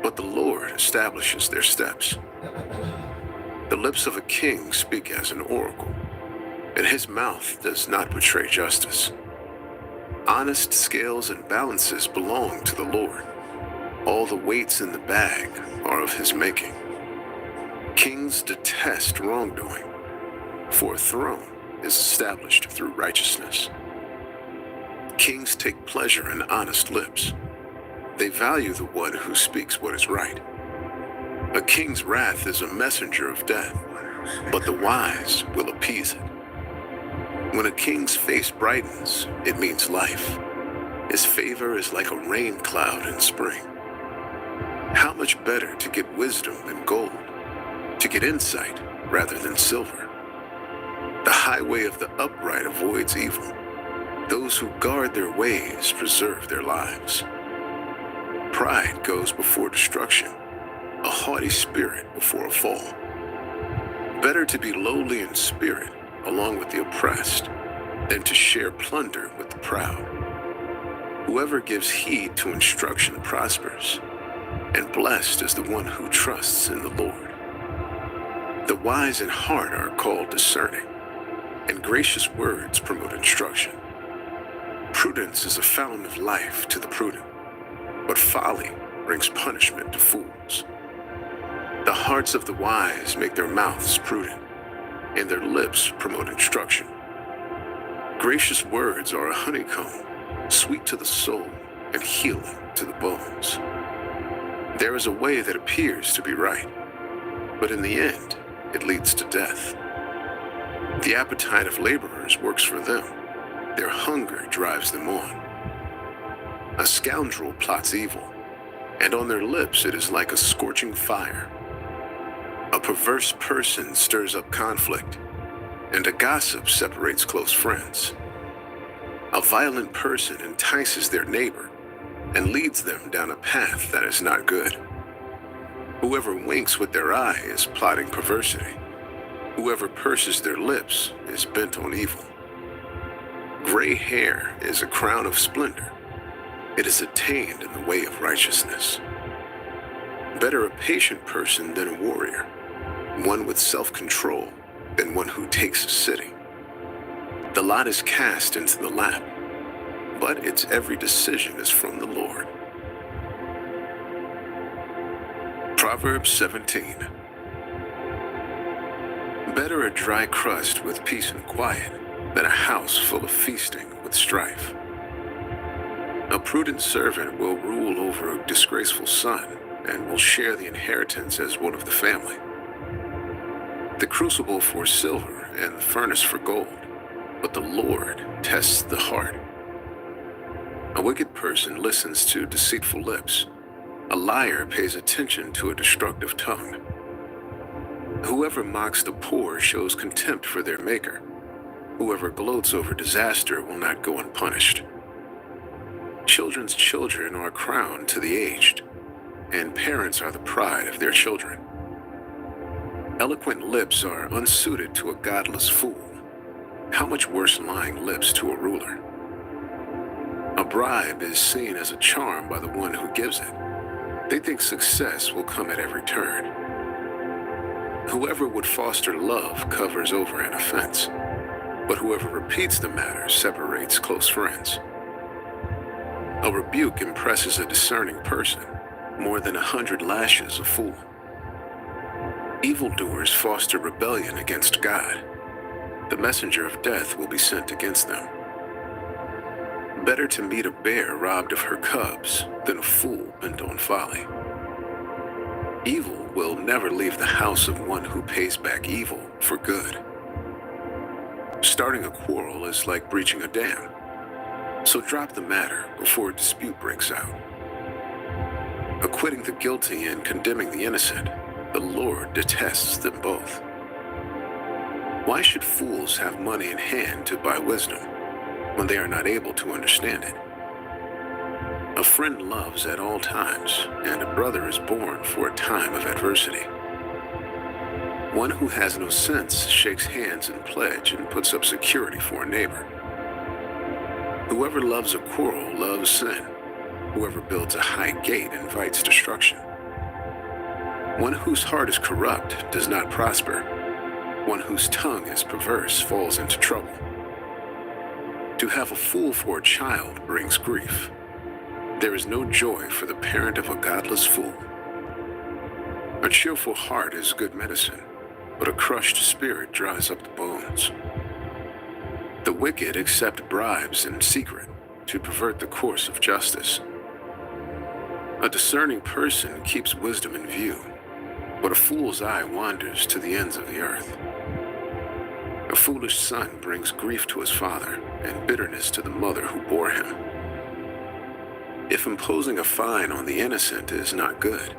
but the Lord establishes their steps. The lips of a king speak as an oracle, and his mouth does not betray justice. Honest scales and balances belong to the Lord. All the weights in the bag are of his making. Kings detest wrongdoing, for a throne is established through righteousness. Kings take pleasure in honest lips. They value the one who speaks what is right. A king's wrath is a messenger of death, but the wise will appease it. When a king's face brightens, it means life. His favor is like a rain cloud in spring. How much better to get wisdom than gold, to get insight rather than silver. The highway of the upright avoids evil. Those who guard their ways preserve their lives. Pride goes before destruction, a haughty spirit before a fall. Better to be lowly in spirit along with the oppressed than to share plunder with the proud. Whoever gives heed to instruction prospers, and blessed is the one who trusts in the Lord. The wise in heart are called discerning, and gracious words promote instruction. Prudence is a fountain of life to the prudent, but folly brings punishment to fools. The hearts of the wise make their mouths prudent, and their lips promote instruction. Gracious words are a honeycomb, sweet to the soul and healing to the bones. There is a way that appears to be right, but in the end, it leads to death. The appetite of laborers works for them. Their hunger drives them on. A scoundrel plots evil, and on their lips it is like a scorching fire. A perverse person stirs up conflict, and a gossip separates close friends. A violent person entices their neighbor and leads them down a path that is not good. Whoever winks with their eye is plotting perversity. Whoever purses their lips is bent on evil. Gray hair is a crown of splendor. It is attained in the way of righteousness. Better a patient person than a warrior, one with self-control than one who takes a city. The lot is cast into the lap, but its every decision is from the Lord. Proverbs 17. Better a dry crust with peace and quiet than a house full of feasting with strife. A prudent servant will rule over a disgraceful son and will share the inheritance as one of the family. The crucible for silver and the furnace for gold, but the Lord tests the heart. A wicked person listens to deceitful lips. A liar pays attention to a destructive tongue. Whoever mocks the poor shows contempt for their maker. Whoever gloats over disaster will not go unpunished. Children's children are a crown to the aged, and parents are the pride of their children. Eloquent lips are unsuited to a godless fool. How much worse lying lips to a ruler? A bribe is seen as a charm by the one who gives it. They think success will come at every turn. Whoever would foster love covers over an offense, but whoever repeats the matter separates close friends. A rebuke impresses a discerning person more than 100 lashes a fool. Evildoers foster rebellion against God. The messenger of death will be sent against them. Better to meet a bear robbed of her cubs than a fool bent on folly. Evil will never leave the house of one who pays back evil for good. Starting a quarrel is like breaching a dam, so drop the matter before a dispute breaks out. Acquitting the guilty and condemning the innocent, the Lord detests them both. Why should fools have money in hand to buy wisdom when they are not able to understand it? A friend loves at all times, and a brother is born for a time of adversity. One who has no sense shakes hands in pledge and puts up security for a neighbor. Whoever loves a quarrel loves sin. Whoever builds a high gate invites destruction. One whose heart is corrupt does not prosper. One whose tongue is perverse falls into trouble. To have a fool for a child brings grief. There is no joy for the parent of a godless fool. A cheerful heart is good medicine, but a crushed spirit dries up the bones. The wicked accept bribes in secret to pervert the course of justice. A discerning person keeps wisdom in view, but a fool's eye wanders to the ends of the earth. A foolish son brings grief to his father and bitterness to the mother who bore him. If imposing a fine on the innocent is not good,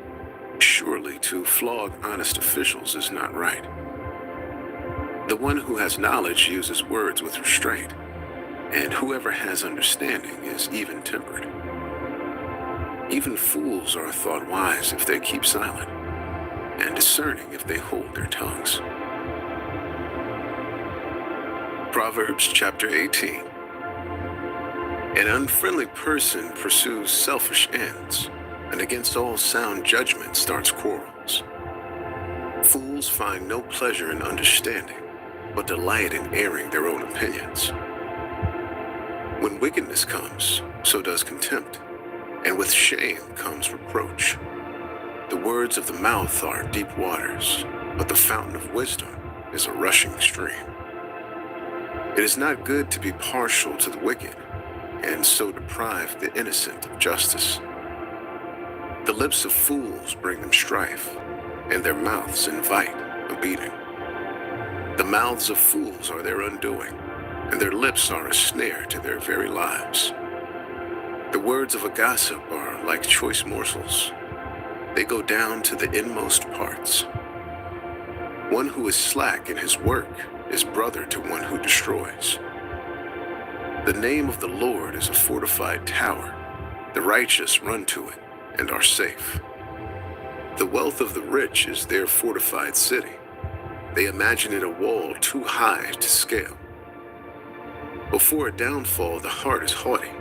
surely to flog honest officials is not right. The one who has knowledge uses words with restraint, and whoever has understanding is even-tempered. Even fools are thought wise if they keep silent, and discerning if they hold their tongues. Proverbs chapter 18. An unfriendly person pursues selfish ends, and against all sound judgment starts quarrels. Fools find no pleasure in understanding, but delight in airing their own opinions. When wickedness comes, so does contempt, and with shame comes reproach. The words of the mouth are deep waters, but the fountain of wisdom is a rushing stream. It is not good to be partial to the wicked, and so deprive the innocent of justice. The lips of fools bring them strife, and their mouths invite a beating. The mouths of fools are their undoing, and their lips are a snare to their very lives. The words of a gossip are like choice morsels. They go down to the inmost parts. One who is slack in his work is brother to one who destroys. The name of the Lord is a fortified tower. The righteous run to it and are safe. The wealth of the rich is their fortified city. They imagine it a wall too high to scale. Before a downfall, the heart is haughty,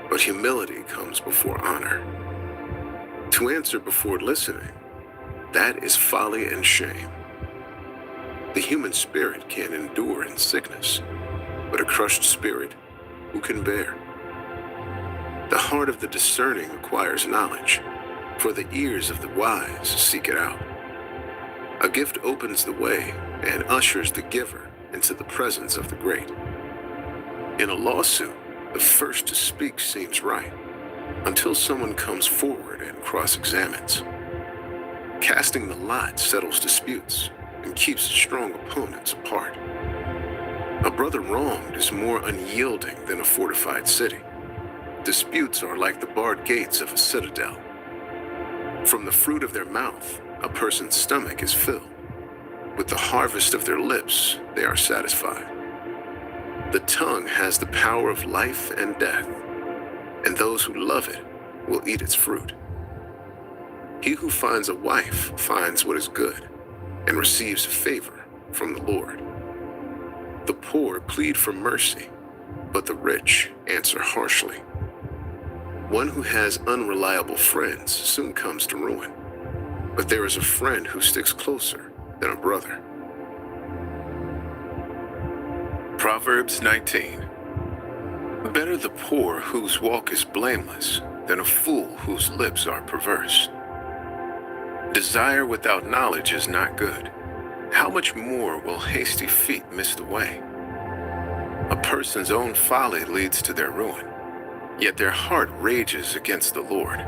but humility comes before honor. To answer before listening, that is folly and shame. The human spirit can endure in sickness, but a crushed spirit, who can bear? The heart of the discerning acquires knowledge, for the ears of the wise seek it out. A gift opens the way and ushers the giver into the presence of the great. In a lawsuit, the first to speak seems right, until someone comes forward and cross-examines. Casting the lot settles disputes and keeps strong opponents apart. A brother wronged is more unyielding than a fortified city. Disputes are like the barred gates of a citadel. From the fruit of their mouth, a person's stomach is filled. With the harvest of their lips, they are satisfied. The tongue has the power of life and death, and those who love it will eat its fruit. He who finds a wife finds what is good and receives favor from the Lord. The poor plead for mercy, but the rich answer harshly. One who has unreliable friends soon comes to ruin, but there is a friend who sticks closer than a brother. Proverbs 19. Better the poor whose walk is blameless than a fool whose lips are perverse. Desire without knowledge is not good. How much more will hasty feet miss the way? A person's own folly leads to their ruin, yet their heart rages against the Lord.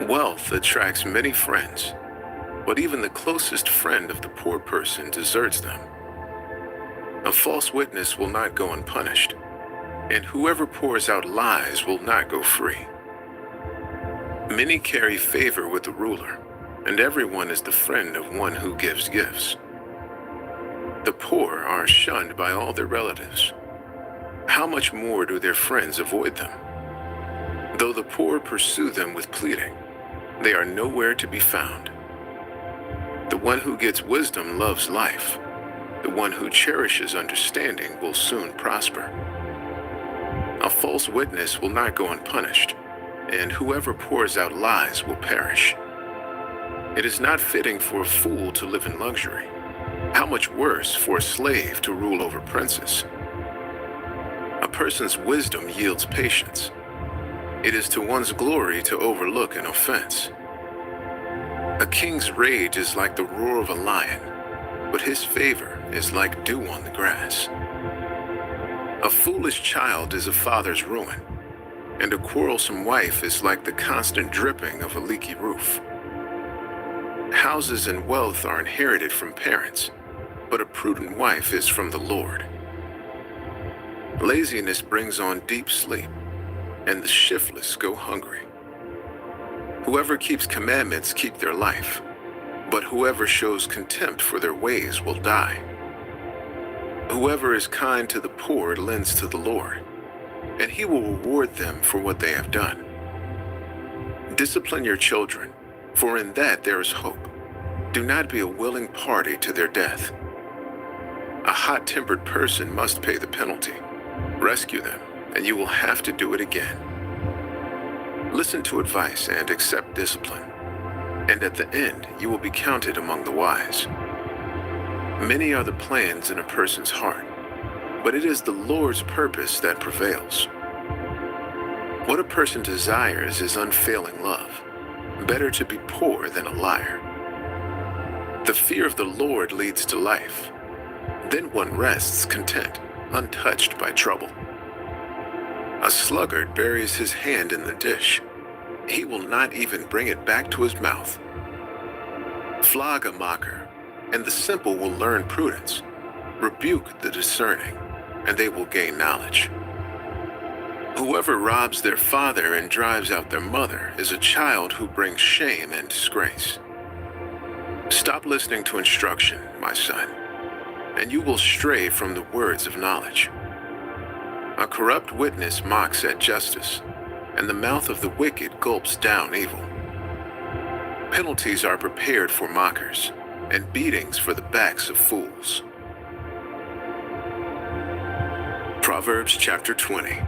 Wealth attracts many friends, but even the closest friend of the poor person deserts them. A false witness will not go unpunished, and whoever pours out lies will not go free. Many carry favor with the ruler, and everyone is the friend of one who gives gifts. The poor are shunned by all their relatives. How much more do their friends avoid them? Though the poor pursue them with pleading, they are nowhere to be found. The one who gets wisdom loves life. The one who cherishes understanding will soon prosper. A false witness will not go unpunished, and whoever pours out lies will perish. It is not fitting for a fool to live in luxury. How much worse for a slave to rule over princes? A person's wisdom yields patience. It is to one's glory to overlook an offense. A king's rage is like the roar of a lion, but his favor is like dew on the grass. A foolish child is a father's ruin, and a quarrelsome wife is like the constant dripping of a leaky roof. Houses and wealth are inherited from parents, but a prudent wife is from the Lord. Laziness brings on deep sleep, and the shiftless go hungry. Whoever keeps commandments keep their life, but whoever shows contempt for their ways will die. Whoever is kind to the poor lends to the Lord, and he will reward them for what they have done. Discipline your children, for in that there is hope. Do not be a willing party to their death. A hot-tempered person must pay the penalty. Rescue them, and you will have to do it again. Listen to advice and accept discipline, and at the end you will be counted among the wise. Many are the plans in a person's heart, but it is the Lord's purpose that prevails. What a person desires is unfailing love. Better to be poor than a liar. The fear of the Lord leads to life. Then one rests content, untouched by trouble. A sluggard buries his hand in the dish. He will not even bring it back to his mouth. Flog a mocker, and the simple will learn prudence. Rebuke the discerning, and they will gain knowledge. Whoever robs their father and drives out their mother is a child who brings shame and disgrace. Stop listening to instruction, my son, and you will stray from the words of knowledge. A corrupt witness mocks at justice, and the mouth of the wicked gulps down evil. Penalties are prepared for mockers, and beatings for the backs of fools. Proverbs chapter 20.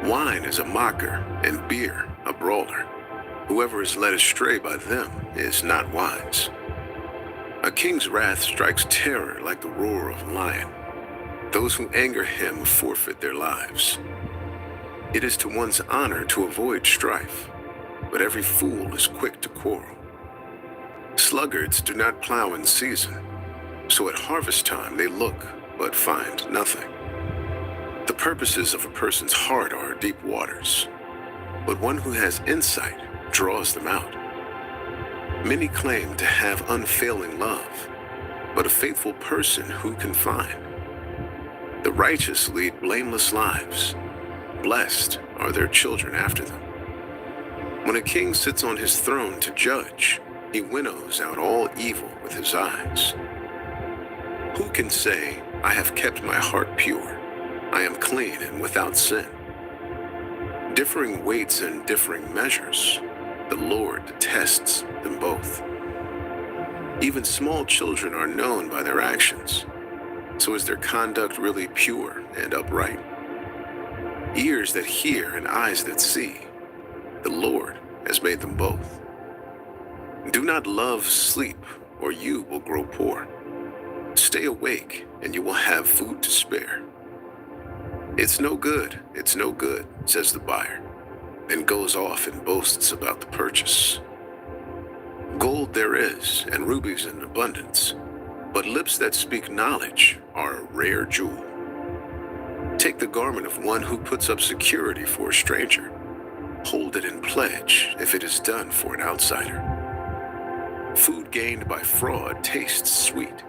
Wine is a mocker, and beer a brawler. Whoever is led astray by them is not wise. A king's wrath strikes terror like the roar of a lion. Those who anger him forfeit their lives. It is to one's honor to avoid strife, but every fool is quick to quarrel. Sluggards do not plow in season, so at harvest time they look but find nothing. The purposes of a person's heart are deep waters, but one who has insight draws them out. Many claim to have unfailing love, but a faithful person who can find? The righteous lead blameless lives. Blessed are their children after them. When a king sits on his throne to judge, he winnows out all evil with his eyes. Who can say, I have kept my heart pure, I am clean and without sin? Differing weights and differing measures, the Lord detests them both. Even small children are known by their actions. So is their conduct really pure and upright? Ears that hear and eyes that see, the Lord has made them both. Do not love sleep, or you will grow poor. Stay awake, and you will have food to spare. It's no good, says the buyer, and goes off and boasts about the purchase. Gold there is, and rubies in abundance, but lips that speak knowledge are a rare jewel. Take the garment of one who puts up security for a stranger. Hold it in pledge if it is done for an outsider. Food gained by fraud tastes sweet,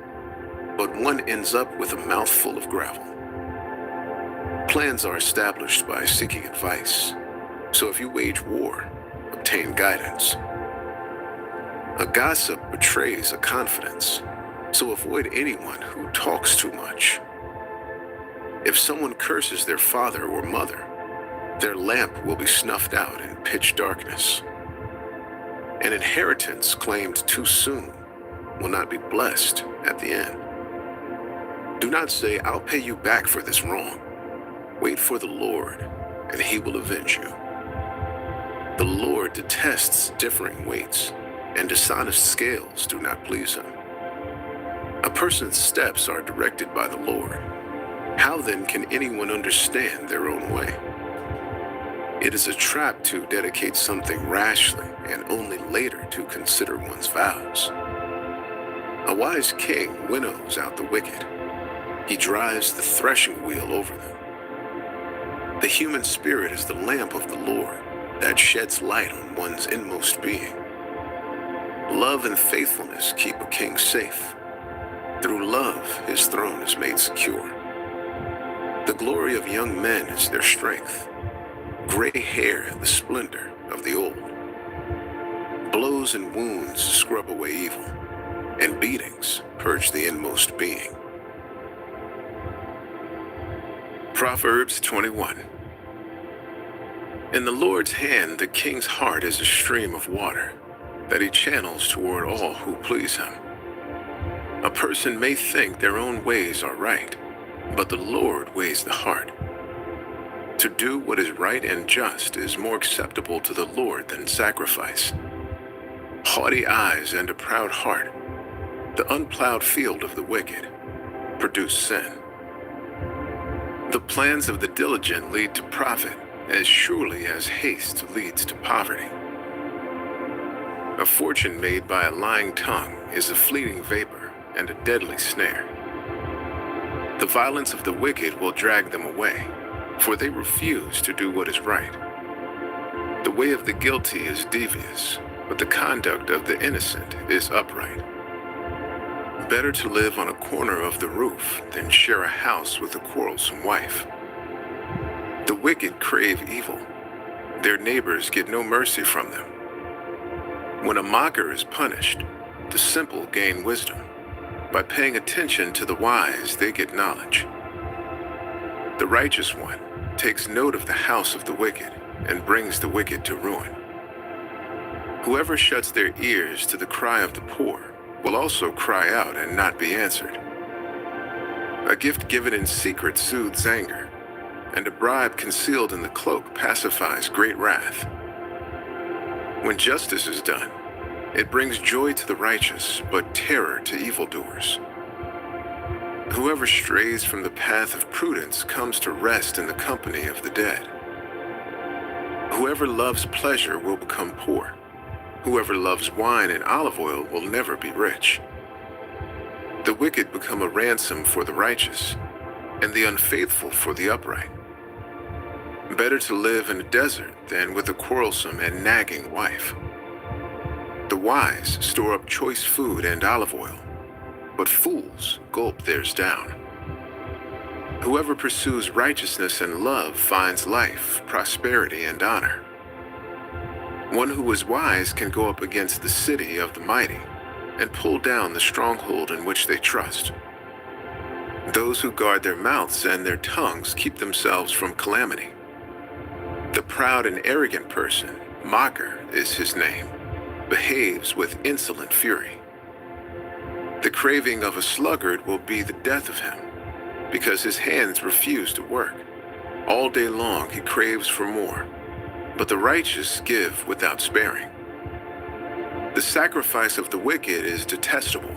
but one ends up with a mouthful of gravel. Plans are established by seeking advice, so if you wage war, obtain guidance. A gossip betrays a confidence, so avoid anyone who talks too much. If someone curses their father or mother, their lamp will be snuffed out in pitch darkness. An inheritance claimed too soon will not be blessed at the end. Do not say, I'll pay you back for this wrong. Wait for the Lord, and he will avenge you. The Lord detests differing weights, and dishonest scales do not please him. A person's steps are directed by the Lord. How then can anyone understand their own way? It is a trap to dedicate something rashly and only later to consider one's vows. A wise king winnows out the wicked. He drives the threshing wheel over them. The human spirit is the lamp of the Lord that sheds light on one's inmost being. Love and faithfulness keep a king safe. Through love, his throne is made secure. The glory of young men is their strength. Gray hair, the splendor of the old. Blows and wounds scrub away evil, and beatings purge the inmost being. Proverbs 21. In the Lord's hand, the king's heart is a stream of water that he channels toward all who please him. A person may think their own ways are right, but the Lord weighs the heart. To do what is right and just is more acceptable to the Lord than sacrifice. Haughty eyes and a proud heart, the unplowed field of the wicked, produce sin. The plans of the diligent lead to profit as surely as haste leads to poverty. A fortune made by a lying tongue is a fleeting vapor and a deadly snare. The violence of the wicked will drag them away, for they refuse to do what is right. The way of the guilty is devious, but the conduct of the innocent is upright. Better to live on a corner of the roof than share a house with a quarrelsome wife. The wicked crave evil. Their neighbors get no mercy from them. When a mocker is punished, the simple gain wisdom. By paying attention to the wise, they get knowledge. The righteous one takes note of the house of the wicked and brings the wicked to ruin. Whoever shuts their ears to the cry of the poor will also cry out and not be answered. A gift given in secret soothes anger, and a bribe concealed in the cloak pacifies great wrath. When justice is done, it brings joy to the righteous, but terror to evildoers. Whoever strays from the path of prudence comes to rest in the company of the dead. Whoever loves pleasure will become poor. Whoever loves wine and olive oil will never be rich. The wicked become a ransom for the righteous, and the unfaithful for the upright. Better to live in a desert than with a quarrelsome and nagging wife. The wise store up choice food and olive oil, but fools gulp theirs down. Whoever pursues righteousness and love finds life, prosperity, and honor. One who is wise can go up against the city of the mighty and pull down the stronghold in which they trust. Those who guard their mouths and their tongues keep themselves from calamity. The proud and arrogant person, mocker is his name, behaves with insolent fury. The craving of a sluggard will be the death of him, because his hands refuse to work. All day long he craves for more, but the righteous give without sparing. The sacrifice of the wicked is detestable.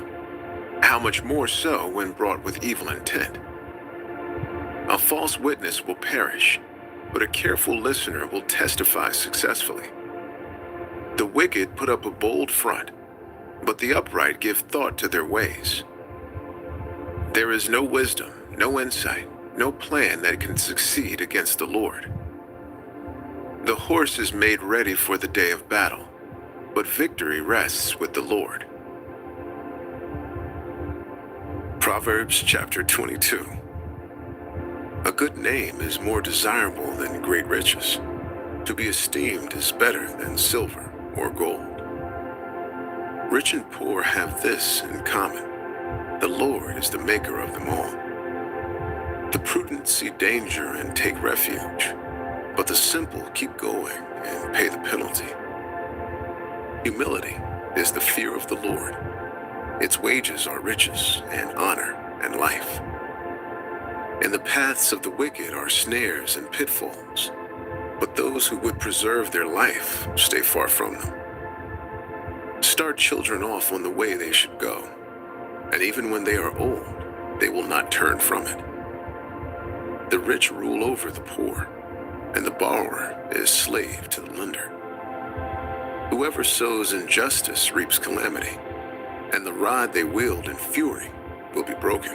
How much more so when brought with evil intent? A false witness will perish, but a careful listener will testify successfully. The wicked put up a bold front, but the upright give thought to their ways. There is no wisdom, no insight, no plan that can succeed against the Lord. The horse is made ready for the day of battle, but victory rests with the Lord. Proverbs chapter 22. A good name is more desirable than great riches. To be esteemed is better than silver or gold. Rich and poor have this in common: the Lord is the maker of them all. The prudent see danger and take refuge, but the simple keep going and pay the penalty. Humility is the fear of the Lord. Its wages are riches and honor and life. In the paths of the wicked are snares and pitfalls, but those who would preserve their life stay far from them. Start children off on the way they should go, and even when they are old, they will not turn from it. The rich rule over the poor, and the borrower is slave to the lender. Whoever sows injustice reaps calamity, and the rod they wield in fury will be broken.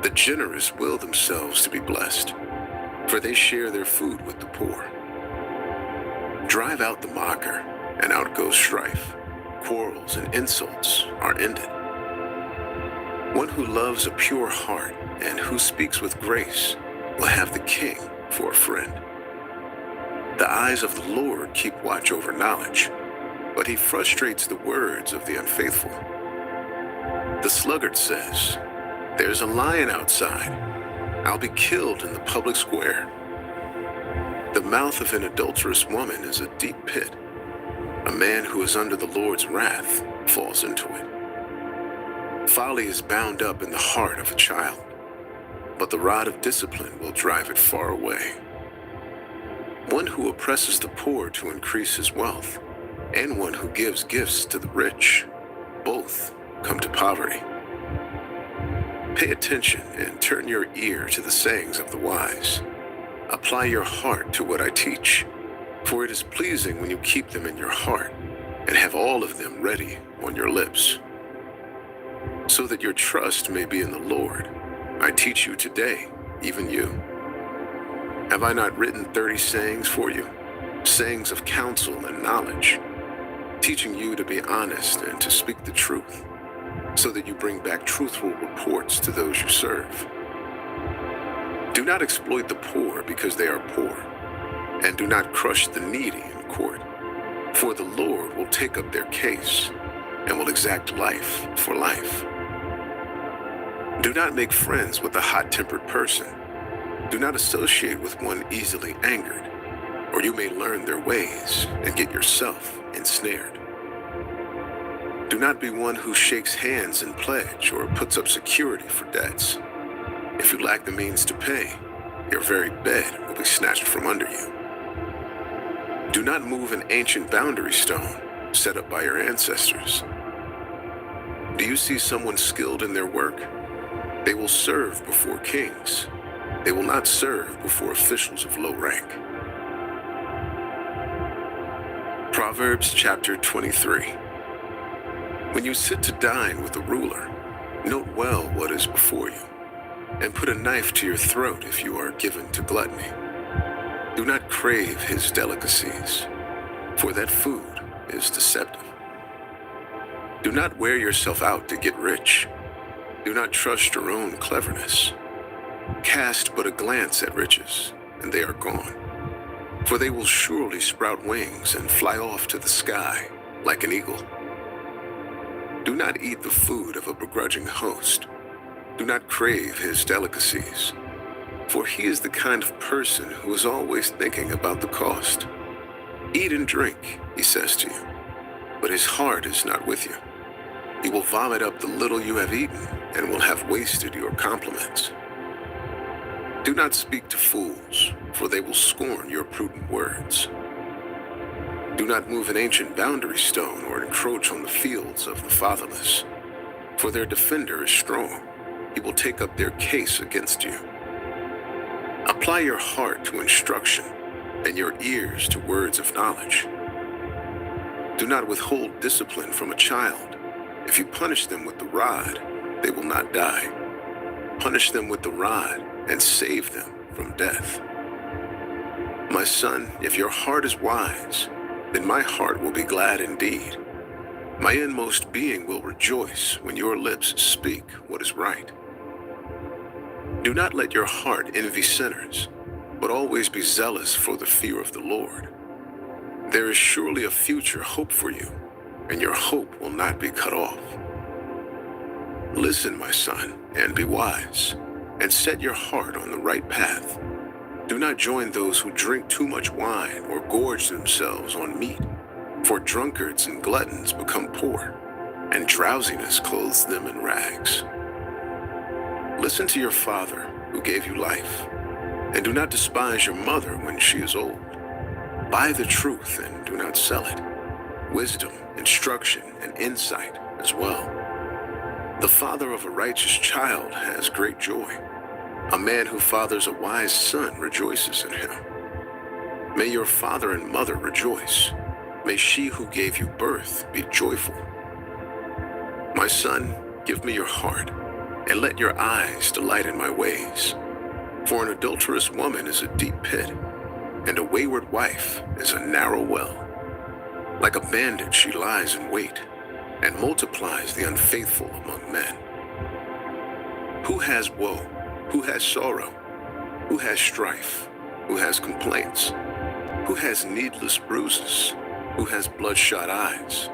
The generous will themselves to be blessed, for they share their food with the poor. Drive out the mocker, and out goes strife. Quarrels and insults are ended. One who loves a pure heart and who speaks with grace will have the king for a friend. The eyes of the Lord keep watch over knowledge, but he frustrates the words of the unfaithful. The sluggard says, "There's a lion outside. I'll be killed in the public square." The mouth of an adulterous woman is a deep pit. A man who is under the Lord's wrath falls into it. Folly is bound up in the heart of a child, but the rod of discipline will drive it far away. One who oppresses the poor to increase his wealth, and one who gives gifts to the rich, both come to poverty. Pay attention and turn your ear to the sayings of the wise. Apply your heart to what I teach, for it is pleasing when you keep them in your heart and have all of them ready on your lips. So that your trust may be in the Lord, I teach you today, even you. Have I not written 30 sayings for you, sayings of counsel and knowledge, teaching you to be honest and to speak the truth, so that you bring back truthful reports to those you serve? Do not exploit the poor because they are poor, and do not crush the needy in court, for the Lord will take up their case and will exact life for life. Do not make friends with a hot-tempered person. Do not associate with one easily angered, or you may learn their ways and get yourself ensnared. Do not be one who shakes hands in pledge or puts up security for debts. If you lack the means to pay, your very bed will be snatched from under you. Do not move an ancient boundary stone set up by your ancestors. Do you see someone skilled in their work? They will serve before kings. They will not serve before officials of low rank. Proverbs chapter 23. When you sit to dine with a ruler, note well what is before you, and put a knife to your throat if you are given to gluttony. Do not crave his delicacies, for that food is deceptive. Do not wear yourself out to get rich. Do not trust your own cleverness. Cast but a glance at riches, and they are gone, for they will surely sprout wings and fly off to the sky like an eagle. Do not eat the food of a begrudging host. Do not crave his delicacies, for he is the kind of person who is always thinking about the cost. Eat and drink, he says to you, but his heart is not with you. He will vomit up the little you have eaten and will have wasted your compliments. Do not speak to fools, for they will scorn your prudent words. Do not move an ancient boundary stone or encroach on the fields of the fatherless, for their defender is strong. He will take up their case against you. Apply your heart to instruction and your ears to words of knowledge. Do not withhold discipline from a child. If you punish them with the rod, they will not die. Punish them with the rod and save them from death. My son, if your heart is wise, then my heart will be glad indeed. My inmost being will rejoice when your lips speak what is right. Do not let your heart envy sinners, but always be zealous for the fear of the Lord. There is surely a future hope for you, and your hope will not be cut off. Listen, my son, and be wise, and set your heart on the right path. Do not join those who drink too much wine or gorge themselves on meat, for drunkards and gluttons become poor, and drowsiness clothes them in rags. Listen to your father, who gave you life, and do not despise your mother when she is old. Buy the truth and do not sell it, wisdom, instruction, and insight as well. The father of a righteous child has great joy. A man who fathers a wise son rejoices in him. May your father and mother rejoice. May she who gave you birth be joyful. My son, give me your heart, and let your eyes delight in my ways. For an adulterous woman is a deep pit, and a wayward wife is a narrow well. Like a bandit she lies in wait, and multiplies the unfaithful among men. Who has woe? Who has sorrow? Who has strife? Who has complaints? Who has needless bruises? Who has bloodshot eyes?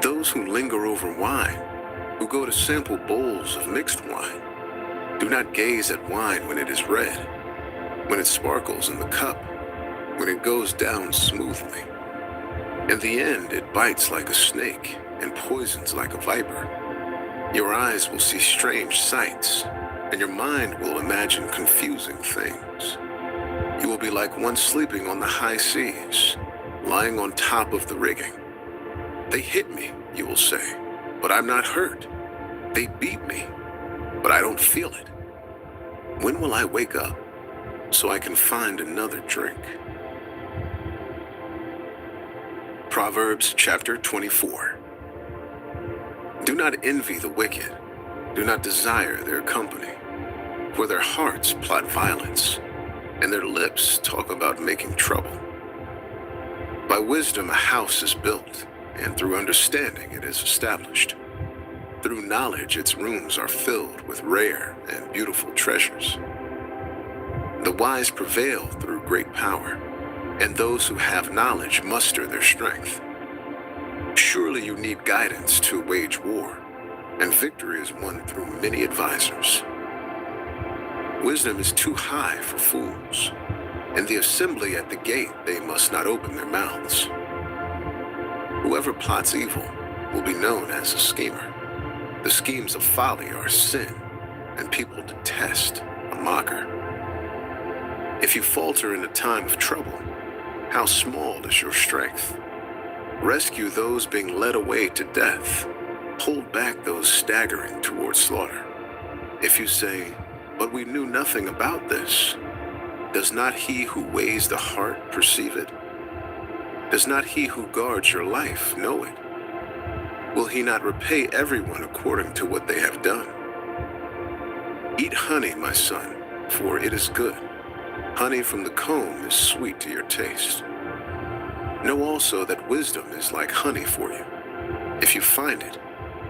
Those who linger over wine, who go to sample bowls of mixed wine. Do not gaze at wine when it is red, when it sparkles in the cup, when it goes down smoothly. In the end, it bites like a snake and poisons like a viper. Your eyes will see strange sights, and your mind will imagine confusing things. You will be like one sleeping on the high seas, lying on top of the rigging. They hit me, you will say, but I'm not hurt. They beat me, but I don't feel it. When will I wake up so I can find another drink? Proverbs chapter 24. Do not envy the wicked. Do not desire their company, for their hearts plot violence, and their lips talk about making trouble. By wisdom a house is built, and through understanding it is established. Through knowledge its rooms are filled with rare and beautiful treasures. The wise prevail through great power, and those who have knowledge muster their strength. Surely you need guidance to wage war, and victory is won through many advisors. Wisdom is too high for fools. In the assembly at the gate they must not open their mouths. Whoever plots evil will be known as a schemer. The schemes of folly are sin, and people detest a mocker. If you falter in a time of trouble, how small is your strength? Rescue those being led away to death. Hold back those staggering towards slaughter. If you say, "But we knew nothing about this," does not he who weighs the heart perceive it? Does not he who guards your life know it? Will he not repay everyone according to what they have done? Eat honey, my son, for it is good. Honey from the comb is sweet to your taste. Know also that wisdom is like honey for you. If you find it,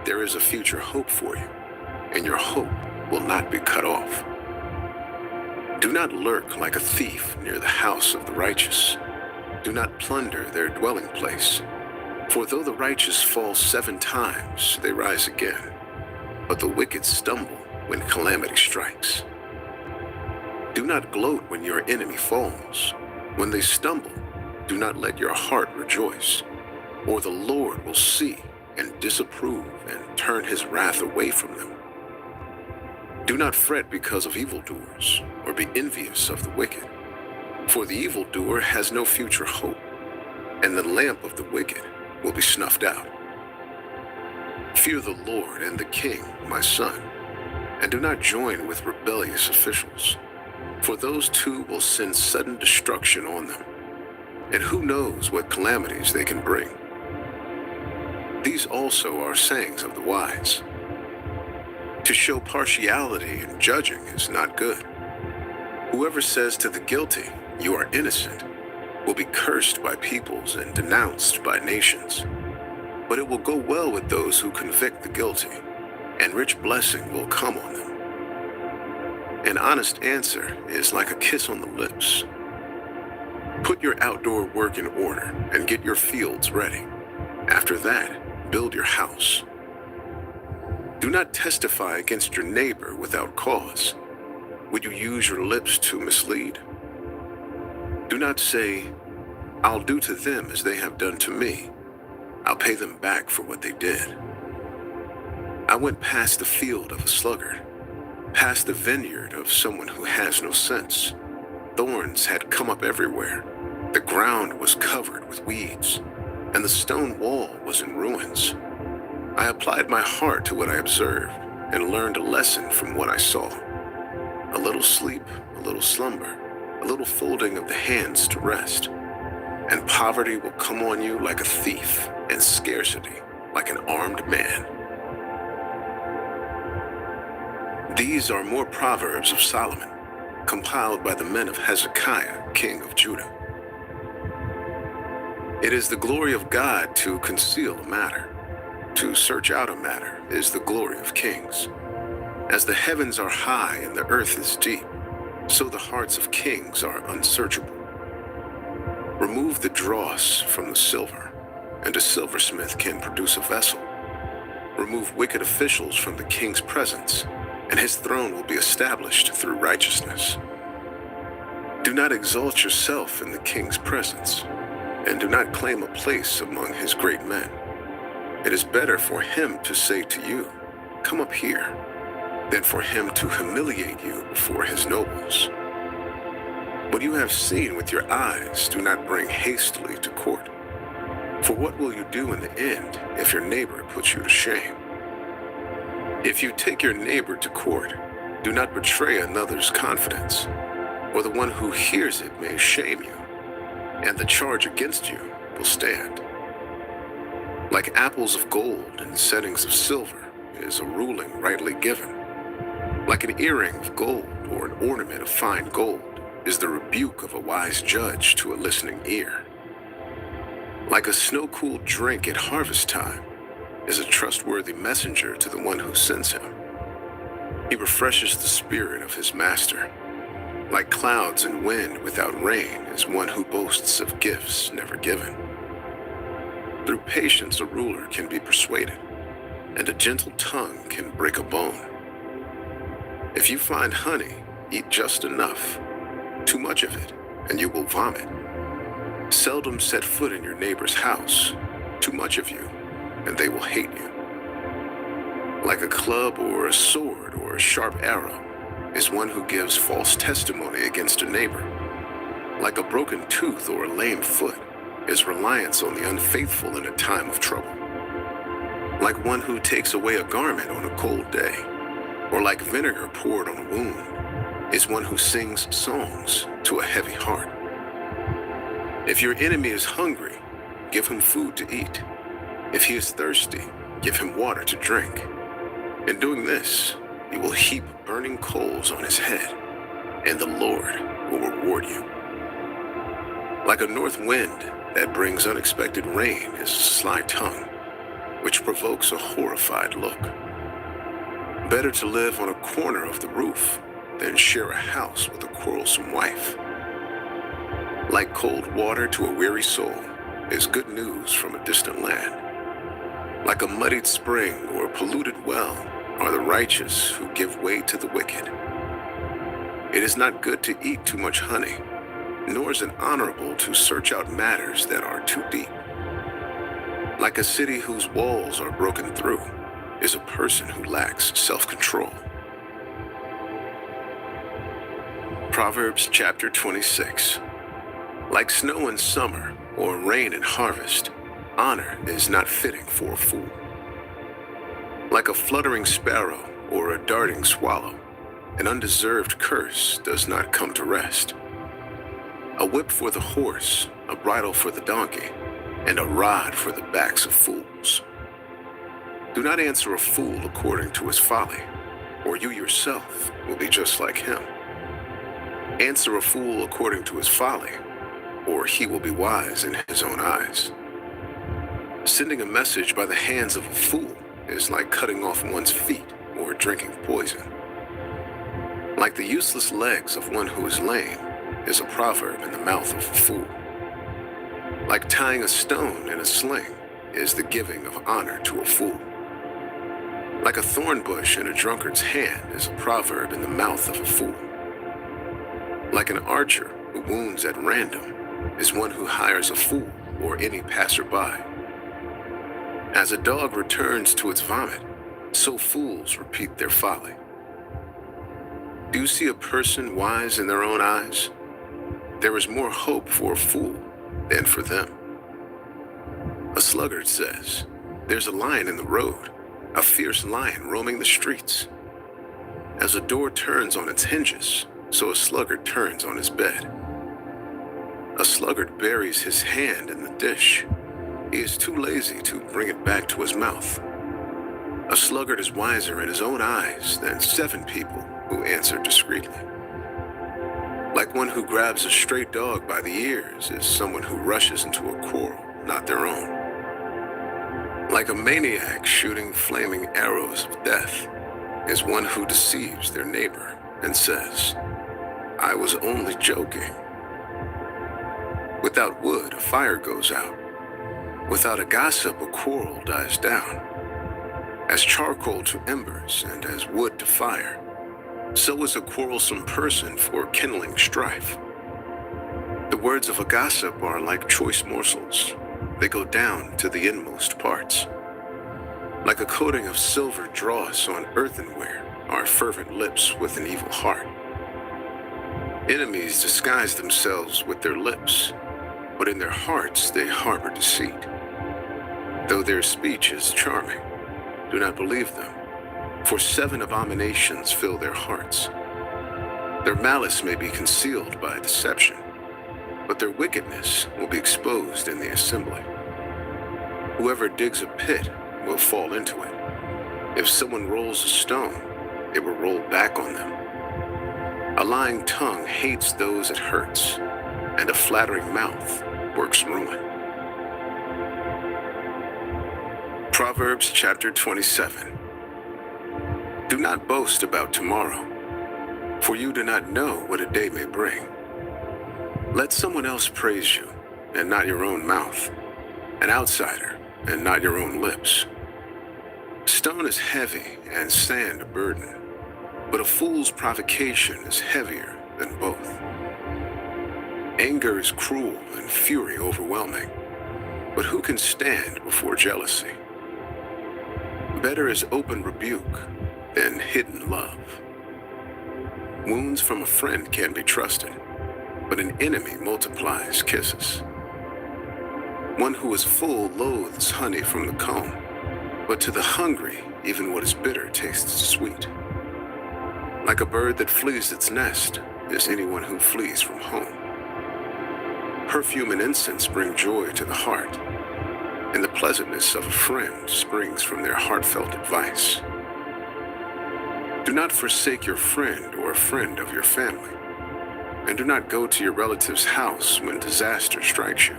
there is a future hope for you, and your hope will not be cut off. Do not lurk like a thief near the house of the righteous. Do not plunder their dwelling place. For though the righteous fall 7 times, they rise again. But the wicked stumble when calamity strikes. Do not gloat when your enemy falls. When they stumble, do not let your heart rejoice. Or the Lord will see and disapprove and turn his wrath away from them. Do not fret because of evildoers, or be envious of the wicked. For the evildoer has no future hope, and the lamp of the wicked will be snuffed out. Fear the Lord and the king, my son, and do not join with rebellious officials, for those two will send sudden destruction on them, and who knows what calamities they can bring. These also are sayings of the wise. To show partiality in judging is not good. Whoever says to the guilty, "You are innocent," will be cursed by peoples and denounced by nations. But it will go well with those who convict the guilty, and rich blessing will come on them. An honest answer is like a kiss on the lips. Put your outdoor work in order and get your fields ready. After that, build your house. Do not testify against your neighbor without cause. Would you use your lips to mislead? Do not say, "I'll do to them as they have done to me. I'll pay them back for what they did." I went past the field of a sluggard, past the vineyard of someone who has no sense. Thorns had come up everywhere. The ground was covered with weeds, and the stone wall was in ruins. I applied my heart to what I observed and learned a lesson from what I saw. A little sleep, a little slumber, a little folding of the hands to rest, and poverty will come on you like a thief, and scarcity like an armed man. These are more proverbs of Solomon, compiled by the men of Hezekiah, king of Judah. It is the glory of God to conceal a matter. To search out a matter is the glory of kings. As the heavens are high and the earth is deep, so the hearts of kings are unsearchable. Remove the dross from the silver, and a silversmith can produce a vessel. Remove wicked officials from the king's presence, and his throne will be established through righteousness. Do not exalt yourself in the king's presence, and do not claim a place among his great men. It is better for him to say to you, "Come up here," than for him to humiliate you before his nobles. What you have seen with your eyes, do not bring hastily to court. For what will you do in the end if your neighbor puts you to shame? If you take your neighbor to court, do not betray another's confidence, or the one who hears it may shame you, and the charge against you will stand. Like apples of gold and settings of silver is a ruling rightly given. Like an earring of gold or an ornament of fine gold is the rebuke of a wise judge to a listening ear. Like a snow-cooled drink at harvest time is a trustworthy messenger to the one who sends him. He refreshes the spirit of his master. Like clouds and wind without rain is one who boasts of gifts never given. Through patience a ruler can be persuaded, and a gentle tongue can break a bone. If you find honey, eat just enough. Too much of it, and you will vomit. Seldom set foot in your neighbor's house. Too much of you, and they will hate you. Like a club or a sword or a sharp arrow is one who gives false testimony against a neighbor. Like a broken tooth or a lame foot is reliance on the unfaithful in a time of trouble. Like one who takes away a garment on a cold day, or like vinegar poured on a wound, is one who sings songs to a heavy heart. If your enemy is hungry, give him food to eat. If he is thirsty, give him water to drink. In doing this, you will heap burning coals on his head, and the Lord will reward you. Like a north wind that brings unexpected rain is a sly tongue, which provokes a horrified look. Better to live on a corner of the roof than share a house with a quarrelsome wife. Like cold water to a weary soul is good news from a distant land. Like a muddied spring or a polluted well are the righteous who give way to the wicked. It is not good to eat too much honey, nor is it honorable to search out matters that are too deep. Like a city whose walls are broken through is a person who lacks self-control. Proverbs chapter 26. Like snow in summer or rain in harvest, honor is not fitting for a fool. Like a fluttering sparrow or a darting swallow, an undeserved curse does not come to rest. A whip for the horse, a bridle for the donkey, and a rod for the backs of fools. Do not answer a fool according to his folly, or you yourself will be just like him. Answer a fool according to his folly, or he will be wise in his own eyes. Sending a message by the hands of a fool is like cutting off one's feet or drinking poison. Like the useless legs of one who is lame is a proverb in the mouth of a fool. Like tying a stone in a sling is the giving of honor to a fool. Like a thorn bush in a drunkard's hand is a proverb in the mouth of a fool. Like an archer who wounds at random is one who hires a fool or any passerby. As a dog returns to its vomit, so fools repeat their folly. Do you see a person wise in their own eyes? There is more hope for a fool than for them. A sluggard says, "There's a lion in the road, a fierce lion roaming the streets." As a door turns on its hinges, so a sluggard turns on his bed. A sluggard buries his hand in the dish. He is too lazy to bring it back to his mouth. A sluggard is wiser in his own eyes than 7 people who answer discreetly. Like one who grabs a stray dog by the ears is someone who rushes into a quarrel, not their own. Like a maniac shooting flaming arrows of death is one who deceives their neighbor and says, "I was only joking." Without wood, a fire goes out. Without a gossip, a quarrel dies down. As charcoal to embers and as wood to fire, so is a quarrelsome person for kindling strife. The words of a gossip are like choice morsels. They go down to the inmost parts. Like a coating of silver dross on earthenware are fervent lips with an evil heart. Enemies disguise themselves with their lips, but in their hearts they harbor deceit. Though their speech is charming, do not believe them, for 7 abominations fill their hearts. Their malice may be concealed by deception, but their wickedness will be exposed in the assembly. Whoever digs a pit will fall into it. If someone rolls a stone, it will roll back on them. A lying tongue hates those it hurts, and a flattering mouth works ruin. Proverbs chapter 27. Do not boast about tomorrow, for you do not know what a day may bring. Let someone else praise you, and not your own mouth, an outsider, and not your own lips. Stone is heavy and sand a burden, but a fool's provocation is heavier than both. Anger is cruel and fury overwhelming, but who can stand before jealousy? Better is open rebuke than hidden love. Wounds from a friend can be trusted, but an enemy multiplies kisses. One who is full loathes honey from the comb, but to the hungry, even what is bitter tastes sweet. Like a bird that flees its nest is anyone who flees from home. Perfume and incense bring joy to the heart, and the pleasantness of a friend springs from their heartfelt advice. Do not forsake your friend or a friend of your family, and do not go to your relative's house when disaster strikes you.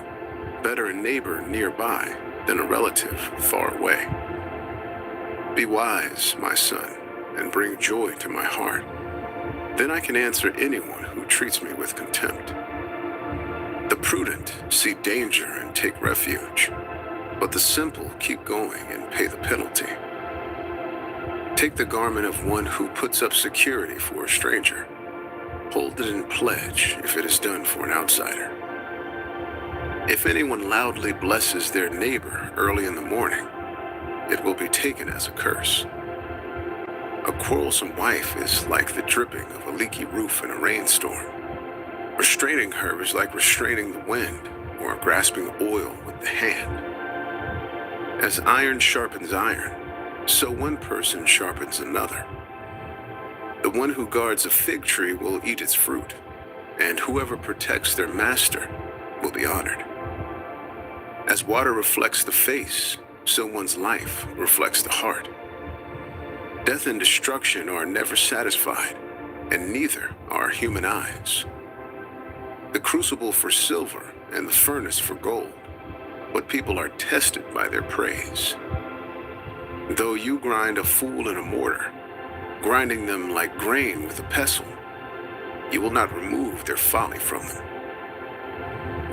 Better a neighbor nearby than a relative far away. Be wise, my son, and bring joy to my heart. Then I can answer anyone who treats me with contempt. The prudent see danger and take refuge, but the simple keep going and pay the penalty. Take the garment of one who puts up security for a stranger. Hold it in pledge if it is done for an outsider. If anyone loudly blesses their neighbor early in the morning, it will be taken as a curse. A quarrelsome wife is like the dripping of a leaky roof in a rainstorm. Restraining her is like restraining the wind or grasping oil with the hand. As iron sharpens iron, so one person sharpens another. The one who guards a fig tree will eat its fruit, and whoever protects their master will be honored. As water reflects the face, so one's life reflects the heart. Death and destruction are never satisfied, and neither are human eyes. The crucible for silver and the furnace for gold, but people are tested by their praise. Though you grind a fool in a mortar, grinding them like grain with a pestle, you will not remove their folly from them.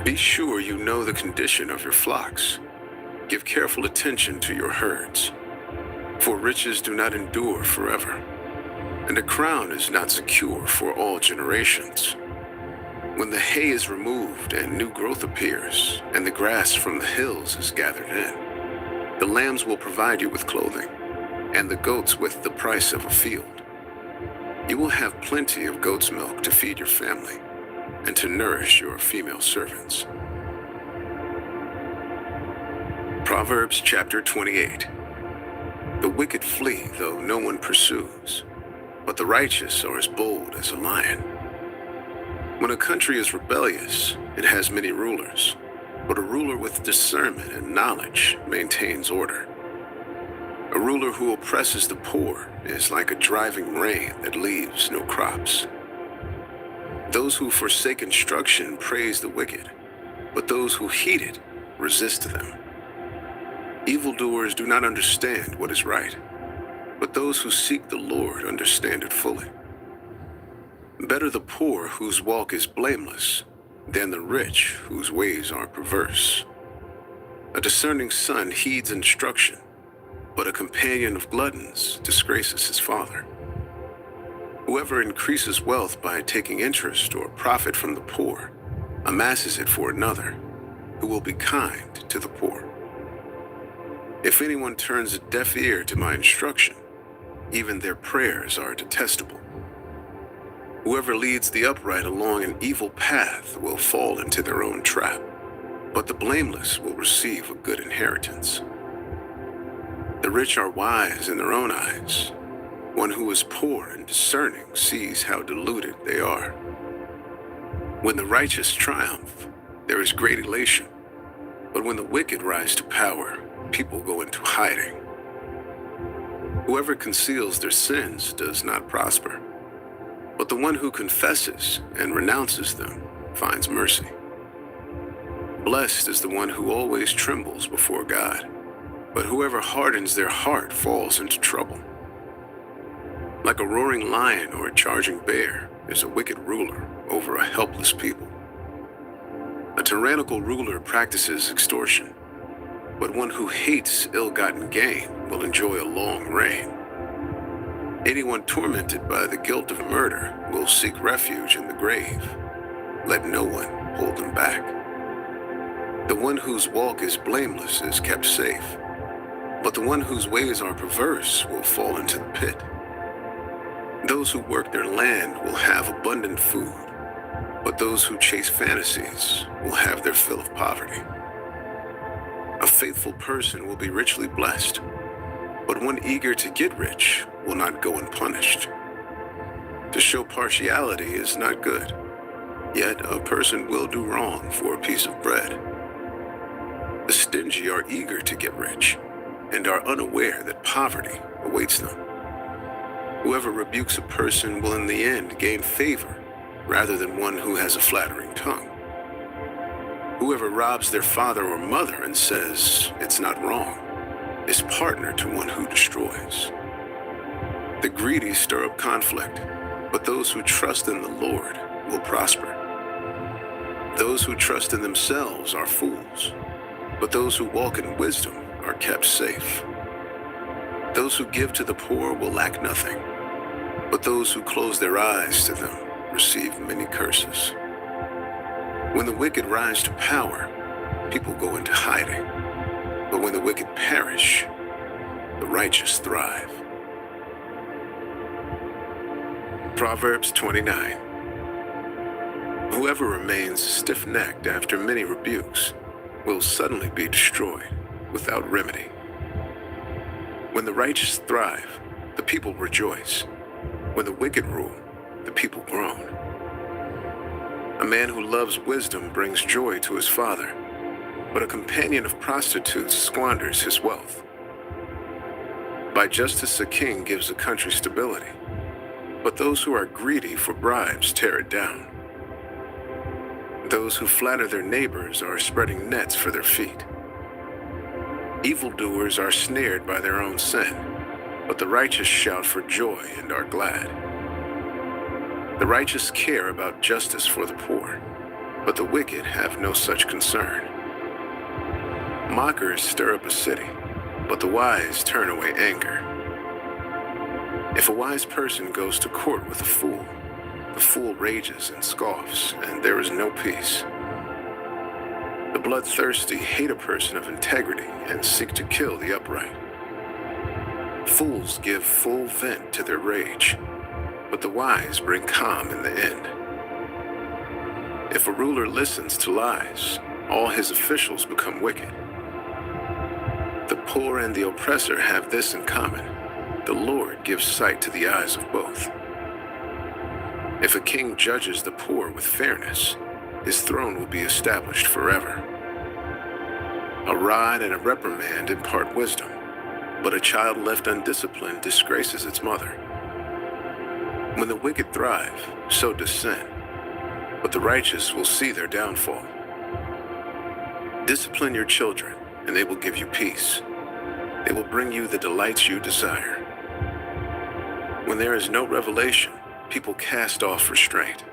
Be sure you know the condition of your flocks. Give careful attention to your herds, for riches do not endure forever, and a crown is not secure for all generations. When the hay is removed and new growth appears, and the grass from the hills is gathered in, the lambs will provide you with clothing, and the goats with the price of a field. You will have plenty of goat's milk to feed your family, and to nourish your female servants. Proverbs chapter 28. The wicked flee, though no one pursues, but the righteous are as bold as a lion. When a country is rebellious, it has many rulers, but a ruler with discernment and knowledge maintains order. A ruler who oppresses the poor is like a driving rain that leaves no crops. Those who forsake instruction praise the wicked, but those who heed it resist them. Evildoers do not understand what is right, but those who seek the Lord understand it fully. Better the poor whose walk is blameless than the rich whose ways are perverse. A discerning son heeds instruction, but a companion of gluttons disgraces his father. Whoever increases wealth by taking interest or profit from the poor amasses it for another, who will be kind to the poor. If anyone turns a deaf ear to my instruction, Even their prayers are detestable. Whoever leads the upright along an evil path will fall into their own trap, but the blameless will receive a good inheritance. The rich are wise in their own eyes. One who is poor and discerning sees how deluded they are. When the righteous triumph, there is great elation. But when the wicked rise to power, people go into hiding. Whoever conceals their sins does not prosper, but the one who confesses and renounces them finds mercy. Blessed is the one who always trembles before God, but whoever hardens their heart falls into trouble. Like a roaring lion or a charging bear is a wicked ruler over a helpless people. A tyrannical ruler practices extortion, but one who hates ill-gotten gain will enjoy a long reign. Anyone tormented by the guilt of murder will seek refuge in the grave. Let no one hold them back. The one whose walk is blameless is kept safe, but the one whose ways are perverse will fall into the pit. Those who work their land will have abundant food, but those who chase fantasies will have their fill of poverty. A faithful person will be richly blessed, but one eager to get rich will not go unpunished. To show partiality is not good, yet a person will do wrong for a piece of bread. The stingy are eager to get rich and are unaware that poverty awaits them. Whoever rebukes a person will in the end gain favor, rather than one who has a flattering tongue. Whoever robs their father or mother and says it's not wrong is partner to one who destroys. The greedy stir up conflict, but those who trust in the Lord will prosper. Those who trust in themselves are fools, but those who walk in wisdom are kept safe. Those who give to the poor will lack nothing, but those who close their eyes to them receive many curses. When the wicked rise to power, people go into hiding. But when the wicked perish, the righteous thrive. Proverbs 29. Whoever remains stiff-necked after many rebukes will suddenly be destroyed without remedy. When the righteous thrive, the people rejoice. When the wicked rule, the people groan. A man who loves wisdom brings joy to his father, but a companion of prostitutes squanders his wealth. By justice a king gives a country stability, but those who are greedy for bribes tear it down. Those who flatter their neighbors are spreading nets for their feet. Evildoers are snared by their own sin, but the righteous shout for joy and are glad. The righteous care about justice for the poor, but the wicked have no such concern. Mockers stir up a city, but the wise turn away anger. If a wise person goes to court with a fool, the fool rages and scoffs, and there is no peace. The bloodthirsty hate a person of integrity and seek to kill the upright. Fools give full vent to their rage, but the wise bring calm in the end. If a ruler listens to lies, all his officials become wicked. The poor and the oppressor have this in common: the Lord gives sight to the eyes of both. If a king judges the poor with fairness, his throne will be established forever. A rod and a reprimand impart wisdom, but a child left undisciplined disgraces its mother. When the wicked thrive, so does sin, but the righteous will see their downfall. Discipline your children, and they will give you peace. They will bring you the delights you desire. When there is no revelation, people cast off restraint,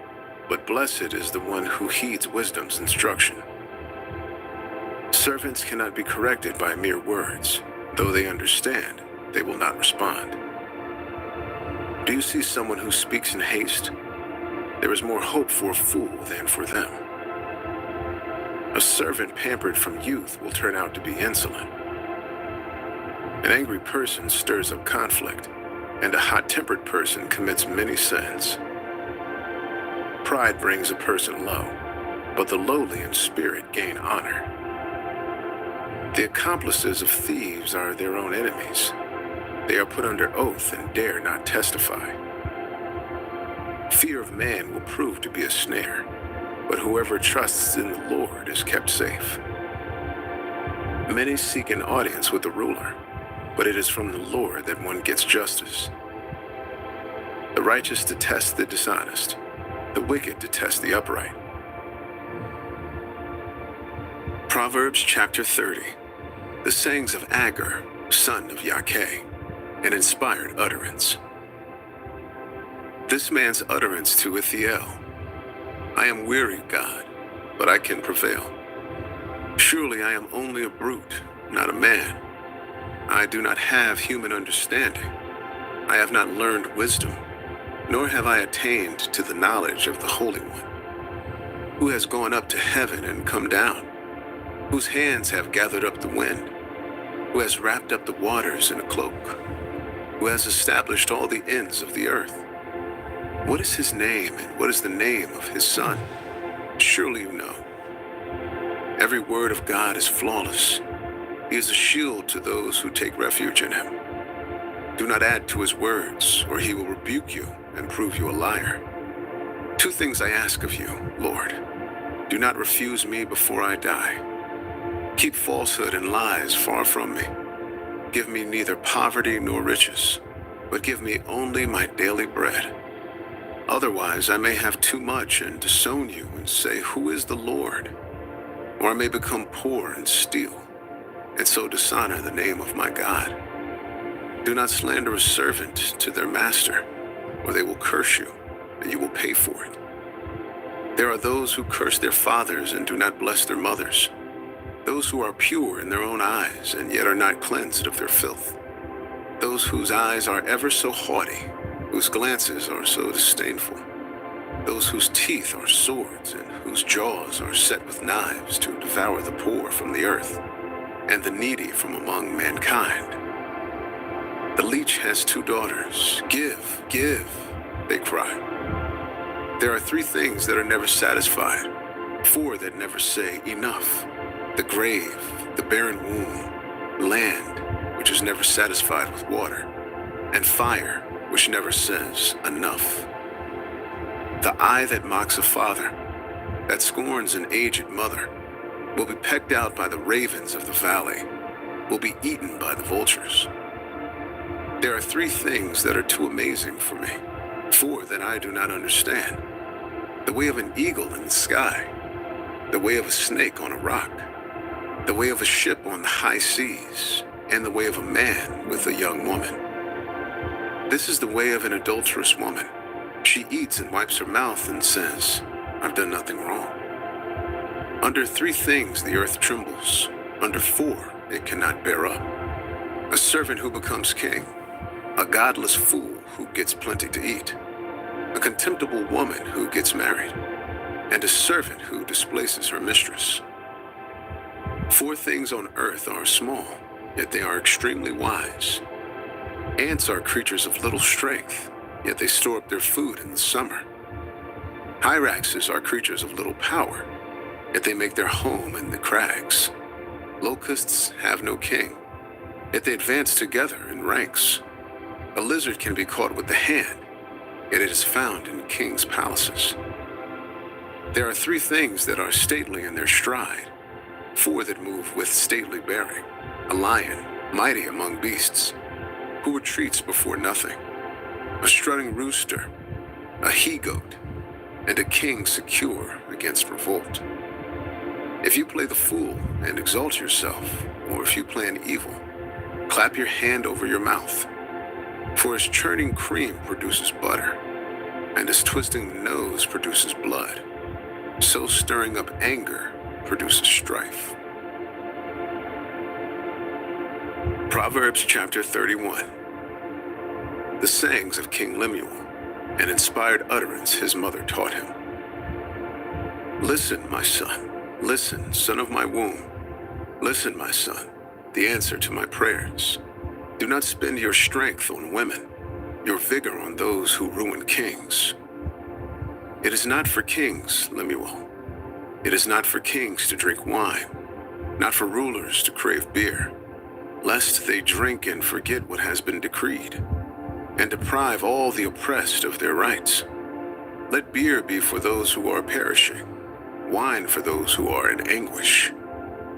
but blessed is the one who heeds wisdom's instruction. Servants cannot be corrected by mere words. Though they understand, they will not respond. Do you see someone who speaks in haste? There is more hope for a fool than for them. A servant pampered from youth will turn out to be insolent. An angry person stirs up conflict, and a hot-tempered person commits many sins. Pride brings a person low, but the lowly in spirit gain honor. The accomplices of thieves are their own enemies. They are put under oath and dare not testify. Fear of man will prove to be a snare, but whoever trusts in the Lord is kept safe. Many seek an audience with the ruler, but it is from the Lord that one gets justice. The righteous detest the dishonest. The wicked detest the upright. Proverbs chapter 30. The sayings of Agur, son of Yakeh, an inspired utterance. This man's utterance to Ithiel. I am weary, God, but I can prevail. Surely I am only a brute, not a man. I do not have human understanding. I have not learned wisdom, nor have I attained to the knowledge of the Holy One. Who has gone up to heaven and come down? Whose hands have gathered up the wind? Who has wrapped up the waters in a cloak? Who has established all the ends of the earth? What is his name, and what is the name of his son? Surely you know. Every word of God is flawless. He is a shield to those who take refuge in him. Do not add to his words, or he will rebuke you and prove you a liar. 2 things I ask of you, Lord. Do not refuse me before I die. Keep falsehood and lies far from me. Give me neither poverty nor riches, but give me only my daily bread. Otherwise, I may have too much and disown you and say, who is the Lord? Or I may become poor and steal, and so dishonor the name of my God. Do not slander a servant to their master, or they will curse you, and you will pay for it. There are those who curse their fathers and do not bless their mothers, those who are pure in their own eyes and yet are not cleansed of their filth, those whose eyes are ever so haughty, whose glances are so disdainful, those whose teeth are swords and whose jaws are set with knives to devour the poor from the earth and the needy from among mankind. The leech has 2 daughters. Give, give, they cry. There are 3 things that are never satisfied, 4 that never say enough. The grave, the barren womb, land, which is never satisfied with water, and fire, which never says enough. The eye that mocks a father, that scorns an aged mother, will be pecked out by the ravens of the valley, will be eaten by the vultures. There are 3 things that are too amazing for me, 4 that I do not understand. The way of an eagle in the sky, the way of a snake on a rock, the way of a ship on the high seas, and the way of a man with a young woman. This is the way of an adulterous woman. She eats and wipes her mouth and says, I've done nothing wrong. Under 3 things the earth trembles, under 4 it cannot bear up. A servant who becomes king, a godless fool who gets plenty to eat, a contemptible woman who gets married, and a servant who displaces her mistress. 4 things on earth are small, yet they are extremely wise. Ants are creatures of little strength, yet they store up their food in the summer. Hyraxes are creatures of little power, yet they make their home in the crags. Locusts have no king, yet they advance together in ranks. A lizard can be caught with the hand, yet it is found in kings' palaces. There are 3 things that are stately in their stride, 4 that move with stately bearing. A lion, mighty among beasts, who retreats before nothing. A strutting rooster, a he-goat, and a king secure against revolt. If you play the fool and exalt yourself, or if you plan evil, clap your hand over your mouth. For as churning cream produces butter, and as twisting the nose produces blood, so stirring up anger produces strife. Proverbs chapter 31. The sayings of King Lemuel, an inspired utterance his mother taught him. Listen, my son. Listen, son of my womb. Listen, my son, the answer to my prayers. Do not spend your strength on women, your vigor on those who ruin kings. It is not for kings, Lemuel. It is not for kings to drink wine, not for rulers to crave beer, lest they drink and forget what has been decreed, and deprive all the oppressed of their rights. Let beer be for those who are perishing, wine for those who are in anguish.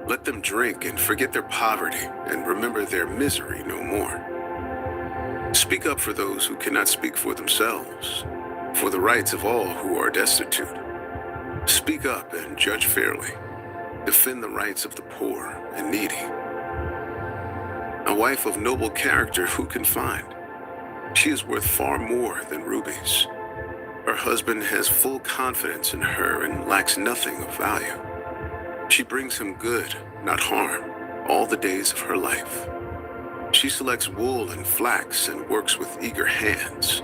Let them drink and forget their poverty and remember their misery no more. Speak up for those who cannot speak for themselves, for the rights of all who are destitute. Speak up and judge fairly. Defend the rights of the poor and needy. A wife of noble character who can find? She is worth far more than rubies. Her husband has full confidence in her and lacks nothing of value. She brings him good, not harm, all the days of her life. She selects wool and flax and works with eager hands.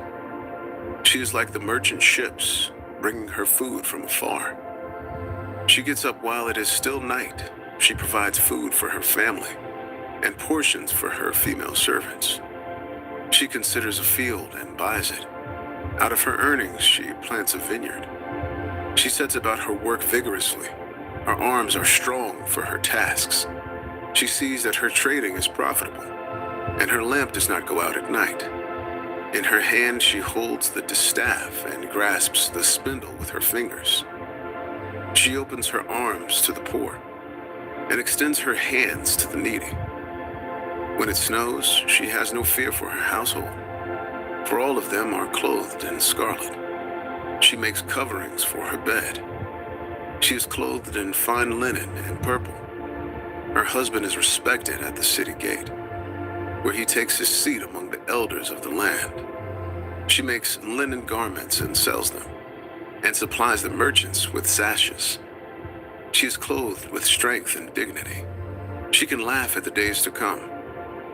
She is like the merchant ships, bringing her food from afar. She gets up while it is still night. She provides food for her family and portions for her female servants. She considers a field and buys it. Out of her earnings, she plants a vineyard. She sets about her work vigorously. Her arms are strong for her tasks. She sees that her trading is profitable, and her lamp does not go out at night. In her hand she holds the distaff and grasps the spindle with her fingers. She opens her arms to the poor and extends her hands to the needy. When it snows, she has no fear for her household, for all of them are clothed in scarlet. She makes coverings for her bed. She is clothed in fine linen and purple. Her husband is respected at the city gate, where he takes his seat among the elders of the land. She makes linen garments and sells them, and supplies the merchants with sashes. She is clothed with strength and dignity. She can laugh at the days to come.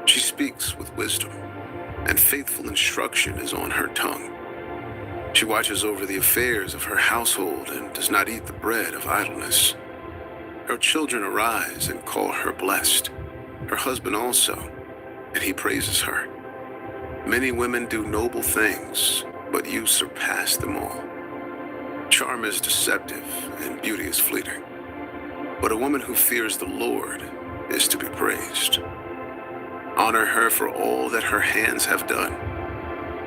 She speaks with wisdom, and faithful instruction is on her tongue. She watches over the affairs of her household and does not eat the bread of idleness. Her children arise and call her blessed, her husband also, and he praises her. Many women do noble things, but you surpass them all. Charm is deceptive and beauty is fleeting, but a woman who fears the Lord is to be praised. Honor her for all that her hands have done,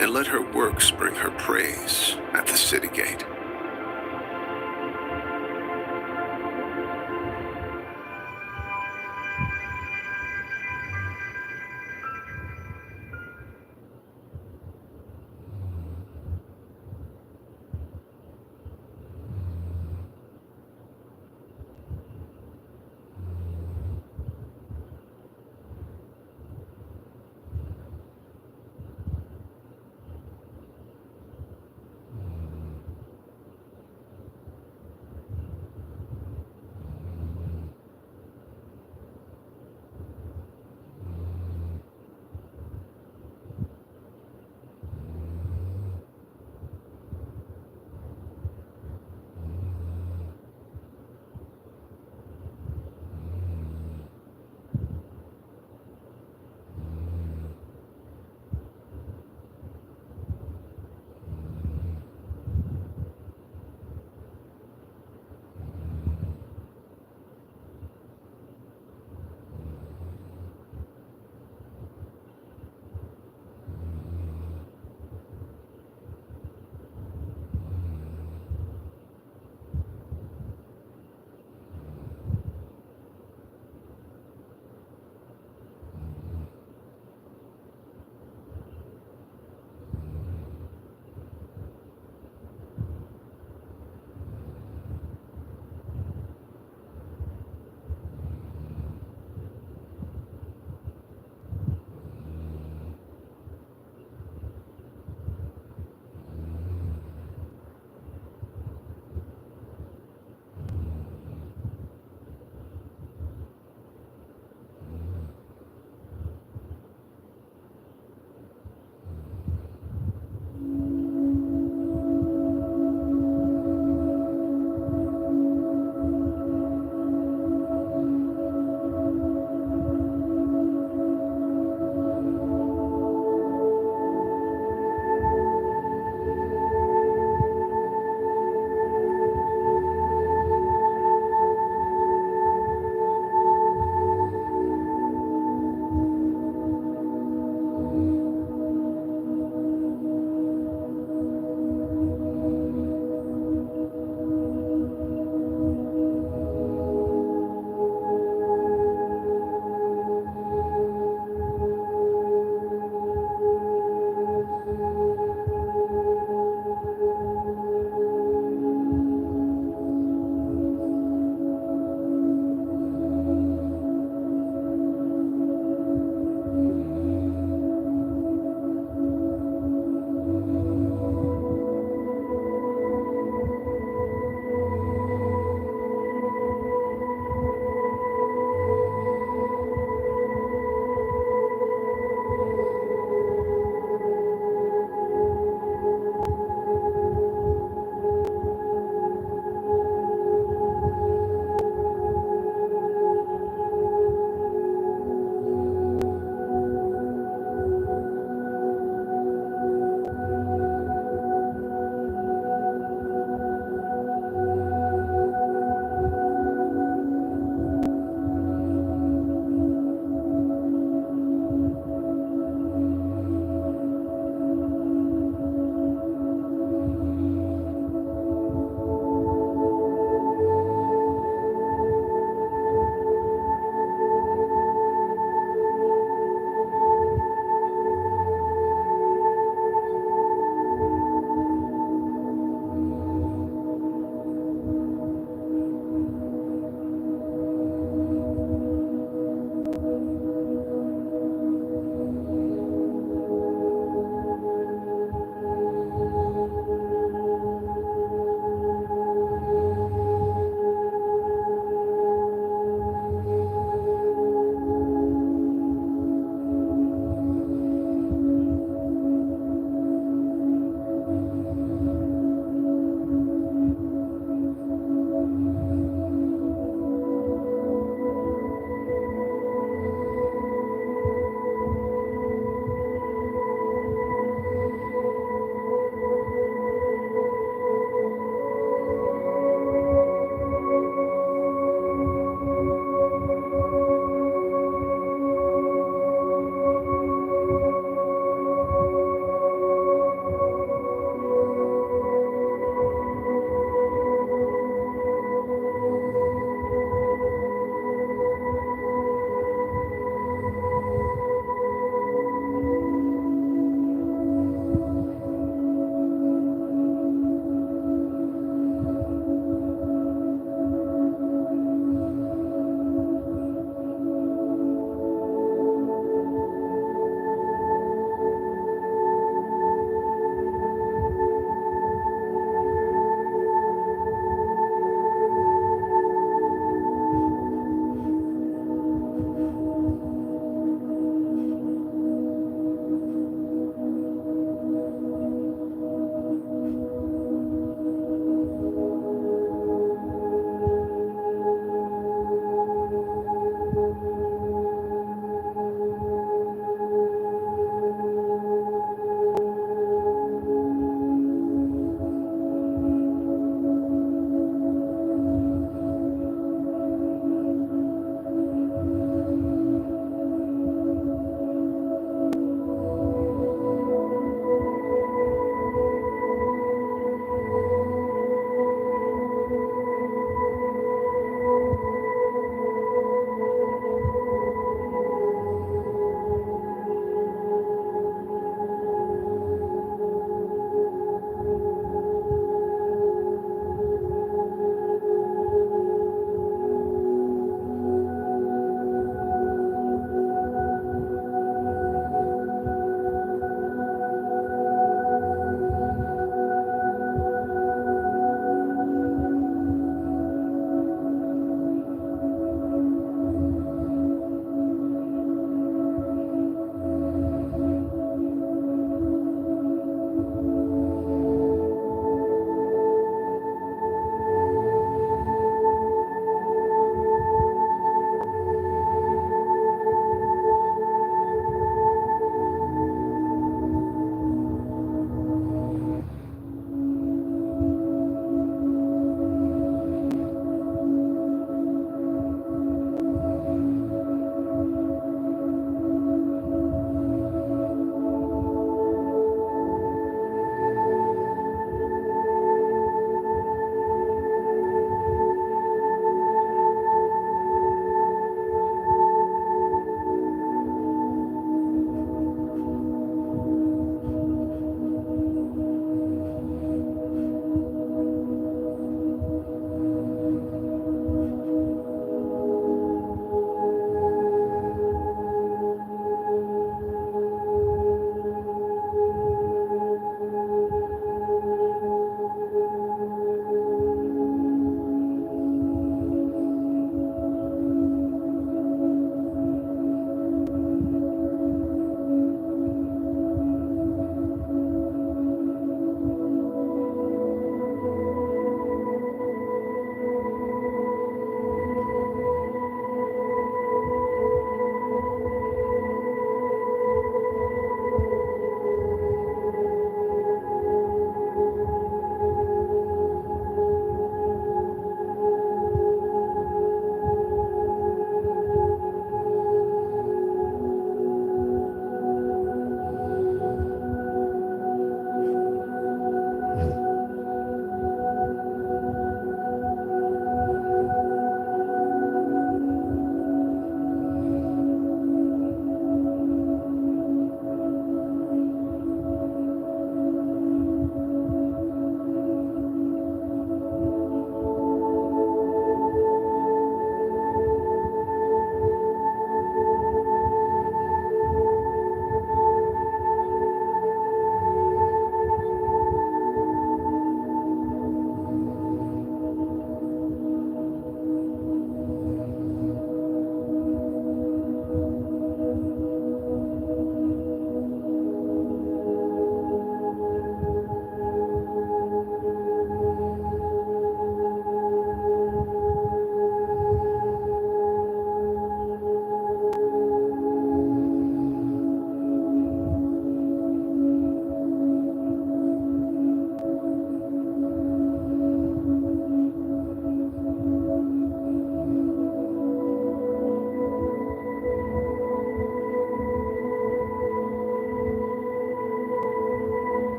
and let her works bring her praise at the city gate.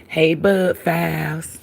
Hey, Bud Files.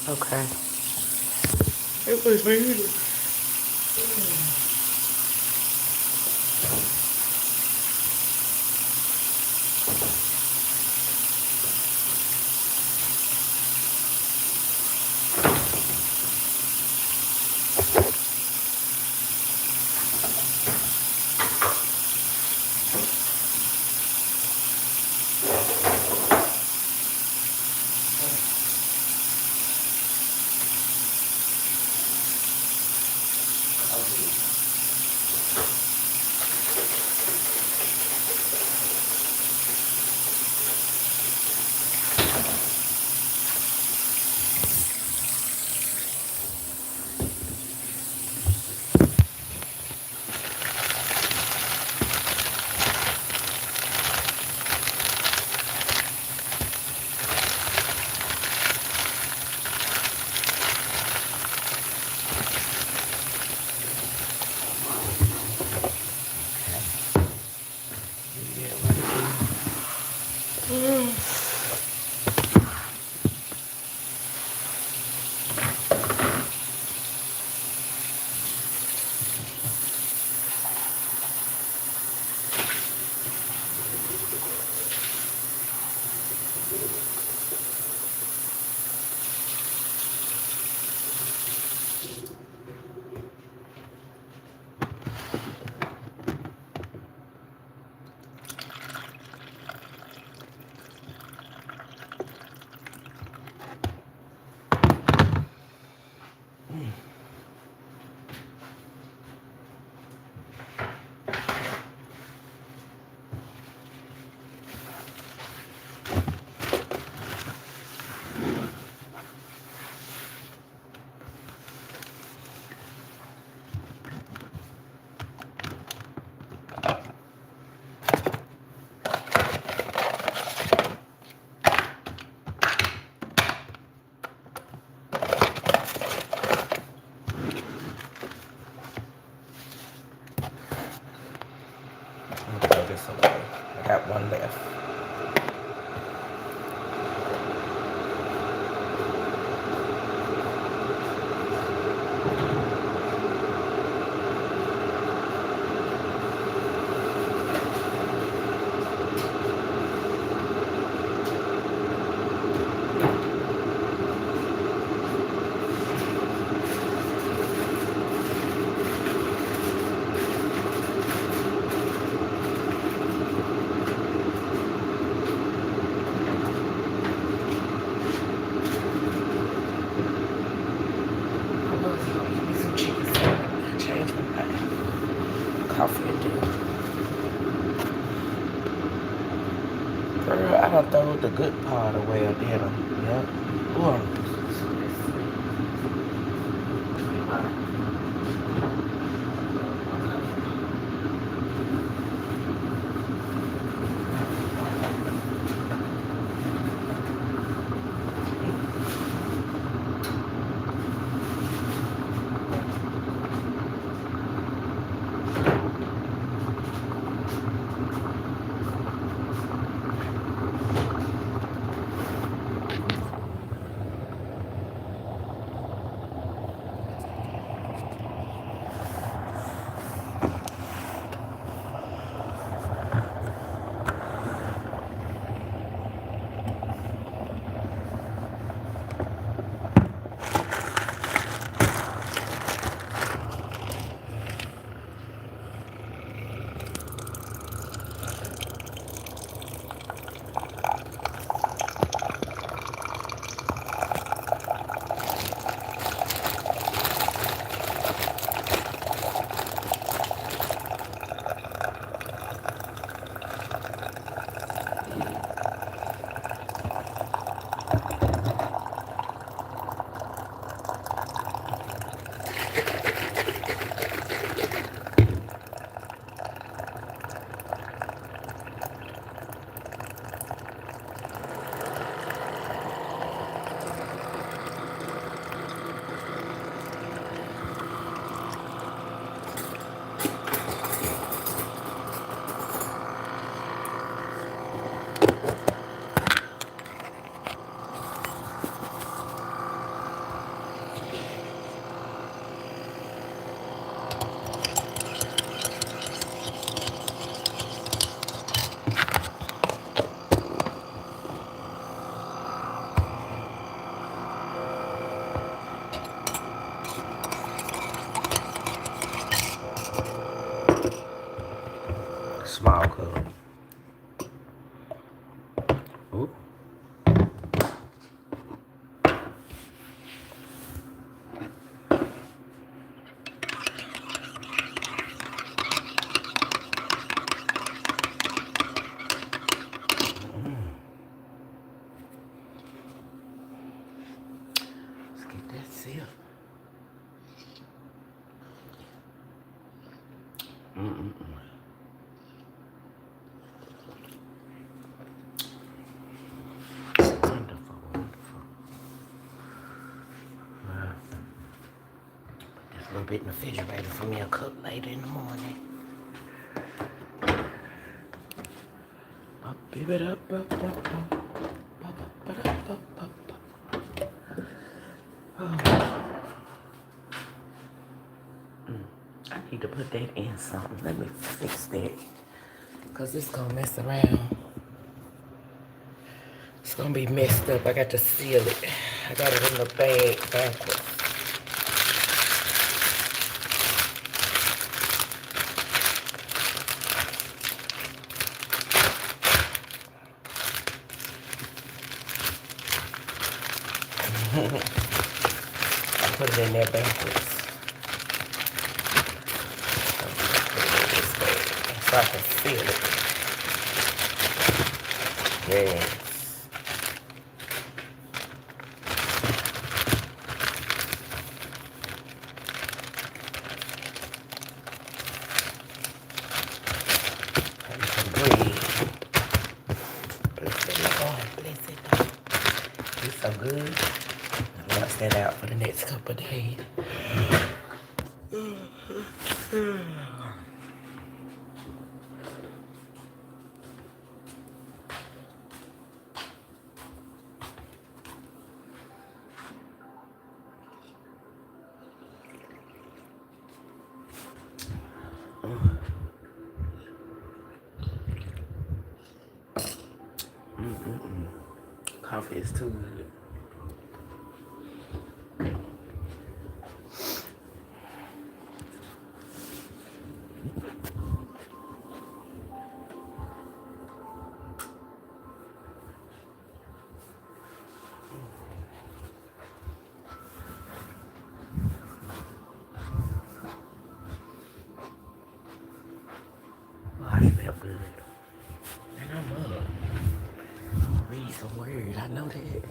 Okay. It was weird. Throw this away. I got one left. Girl, I done throw the good part away or did I? Yep. Ooh, sip. Wonderful, wonderful. Put this little bit in the refrigerator for me to cook later in the morning. I need to put that in something. Let me fix that. Because it's going to mess around. It's going to be messed up. I got to seal it. I got it in the bag backwards. I put it in there backwards. So I can seal it. Yes. And some bread. Bless it, Lord. Bless it, Lord. It's so good. I'll watch that out for the next couple of days. Coffee is too good. Oh, I smell good. And I'm up. Read some words. I know that.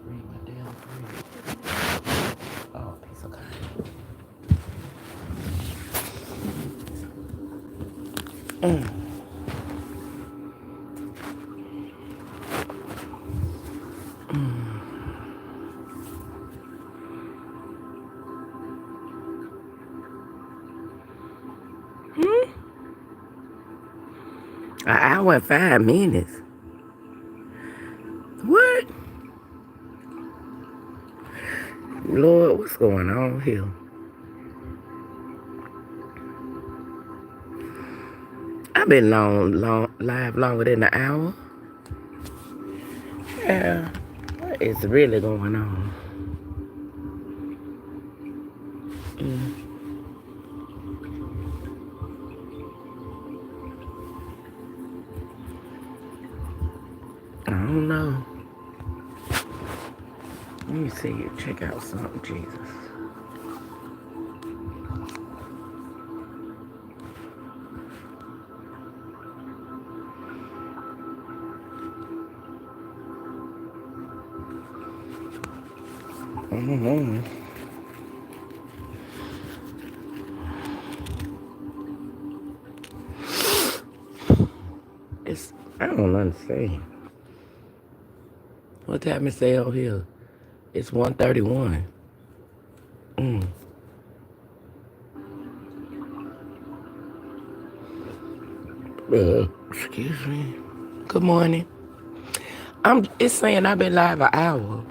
Read my damn bread. Oh, piece of cotton. An hour and 5 minutes. What? Lord, what's going on here? I've been live longer than an hour. Yeah. What is really going on? I don't know. Let me see. Check out something, Jesus. I don't understand. What time it say over here? It's 1:31. Excuse me. Good morning. It's saying I've been live an hour.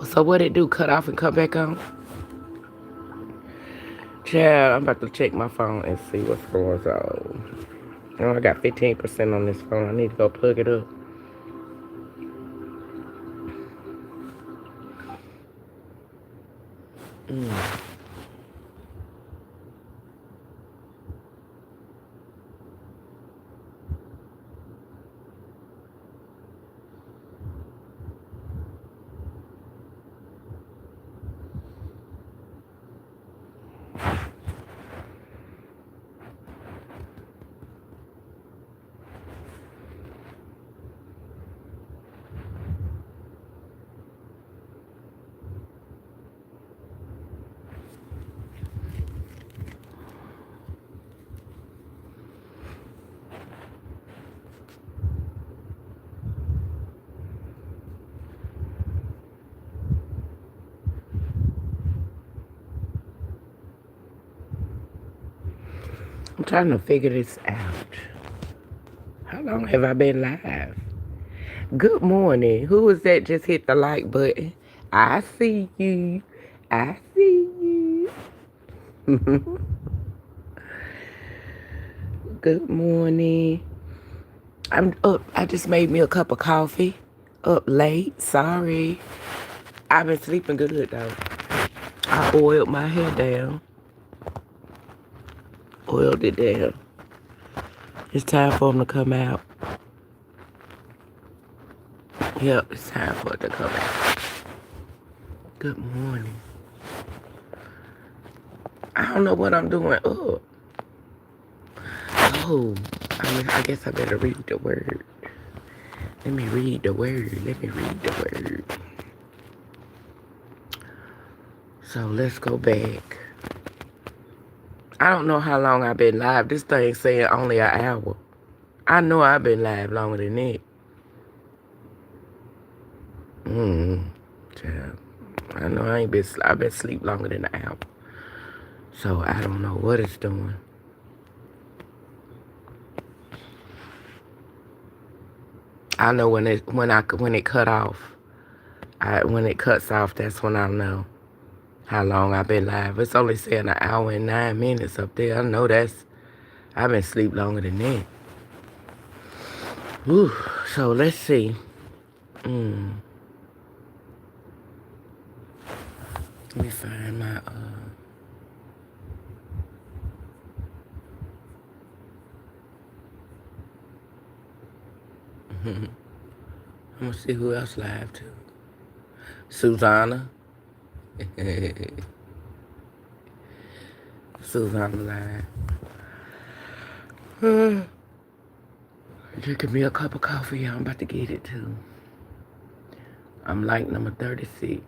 So what it do? Cut off and come back on? Child, I'm about to check my phone and see what's going on. Oh, I got 15% on this phone. I need to go plug it up. trying to figure this out. How long have I been live? Good morning. Who was that just hit the like button? I see you. I see you. Good morning. I'm up. I just made me a cup of coffee. Up late. Sorry. I've been sleeping good though. I oiled my hair down. Oiled it down. It's time for them to come out. Yep, it's time for it to come out. Good morning. I don't know what I'm doing up. Oh, I guess I better read the word. Let me read the word. Let me read the word. So let's go back. I don't know how long I've been live. This thing saying only an hour. I know I've been live longer than that. Child. I know I've been asleep longer than an hour. So I don't know what it's doing. I know when it cut off. When it cuts off, that's when I know how long I've been live. It's only saying an hour and 9 minutes up there. I know I've been asleep longer than that. Whew. So let's see. Let me find my I'm gonna see who else live too. Susanna. Susanna live. Drinking me a cup of coffee. I'm about to get it too. I'm like number 36.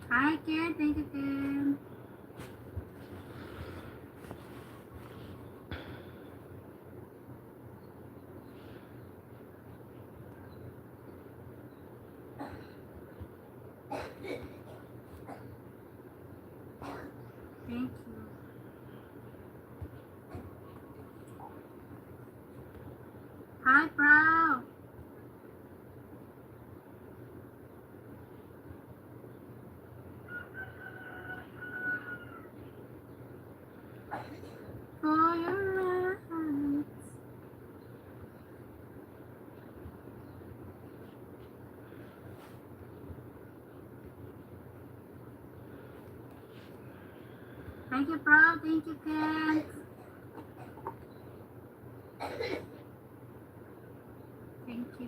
Hi, Karen. Thank you, Karen. Thank you. Hi, bro. For your eyes. Thank you, bro. Thank you, Karen. Thank you.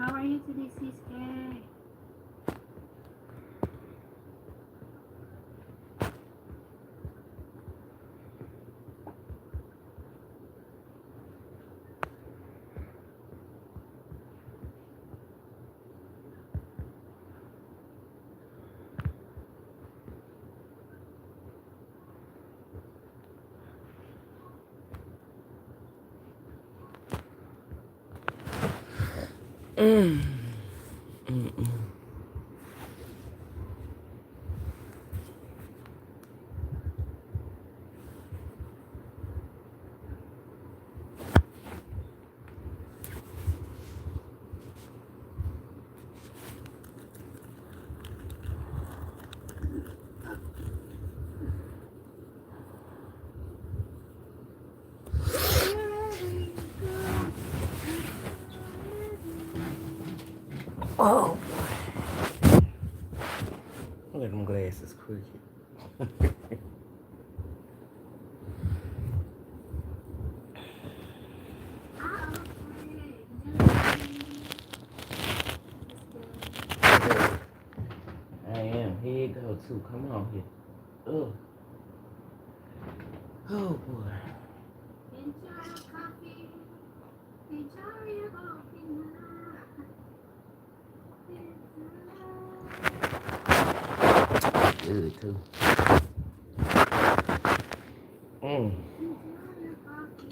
How are you today, Siske? Oh, look at them glasses crooked. I am. Here you go, too. Come on here. Oh. Oh, boy. Enjoy your coffee. Enjoy your coffee now. Good, too. Mm. Enjoy your coffee.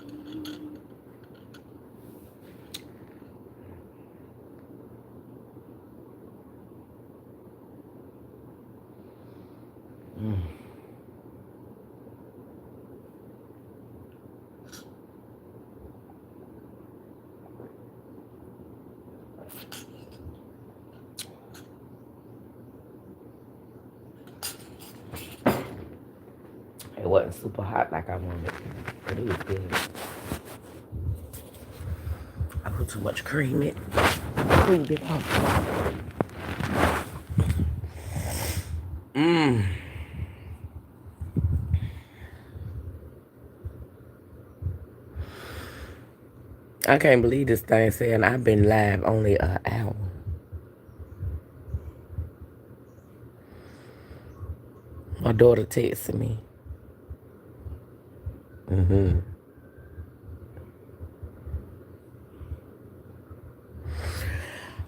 Mm. It wasn't super hot like I wanted, but it was good. I put too much cream in. Creamed it off. Mmm. I can't believe this thing saying I've been live only an hour. My daughter texted me.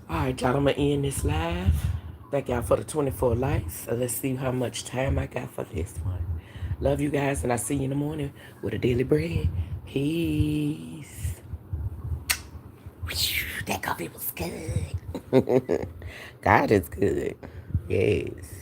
All right, y'all, I'm going to end this live. Thank y'all for the 24 likes. So let's see how much time I got for this one. Love you guys, and I'll see you in the morning with a daily bread. Peace. That coffee was good. God is good. Yes.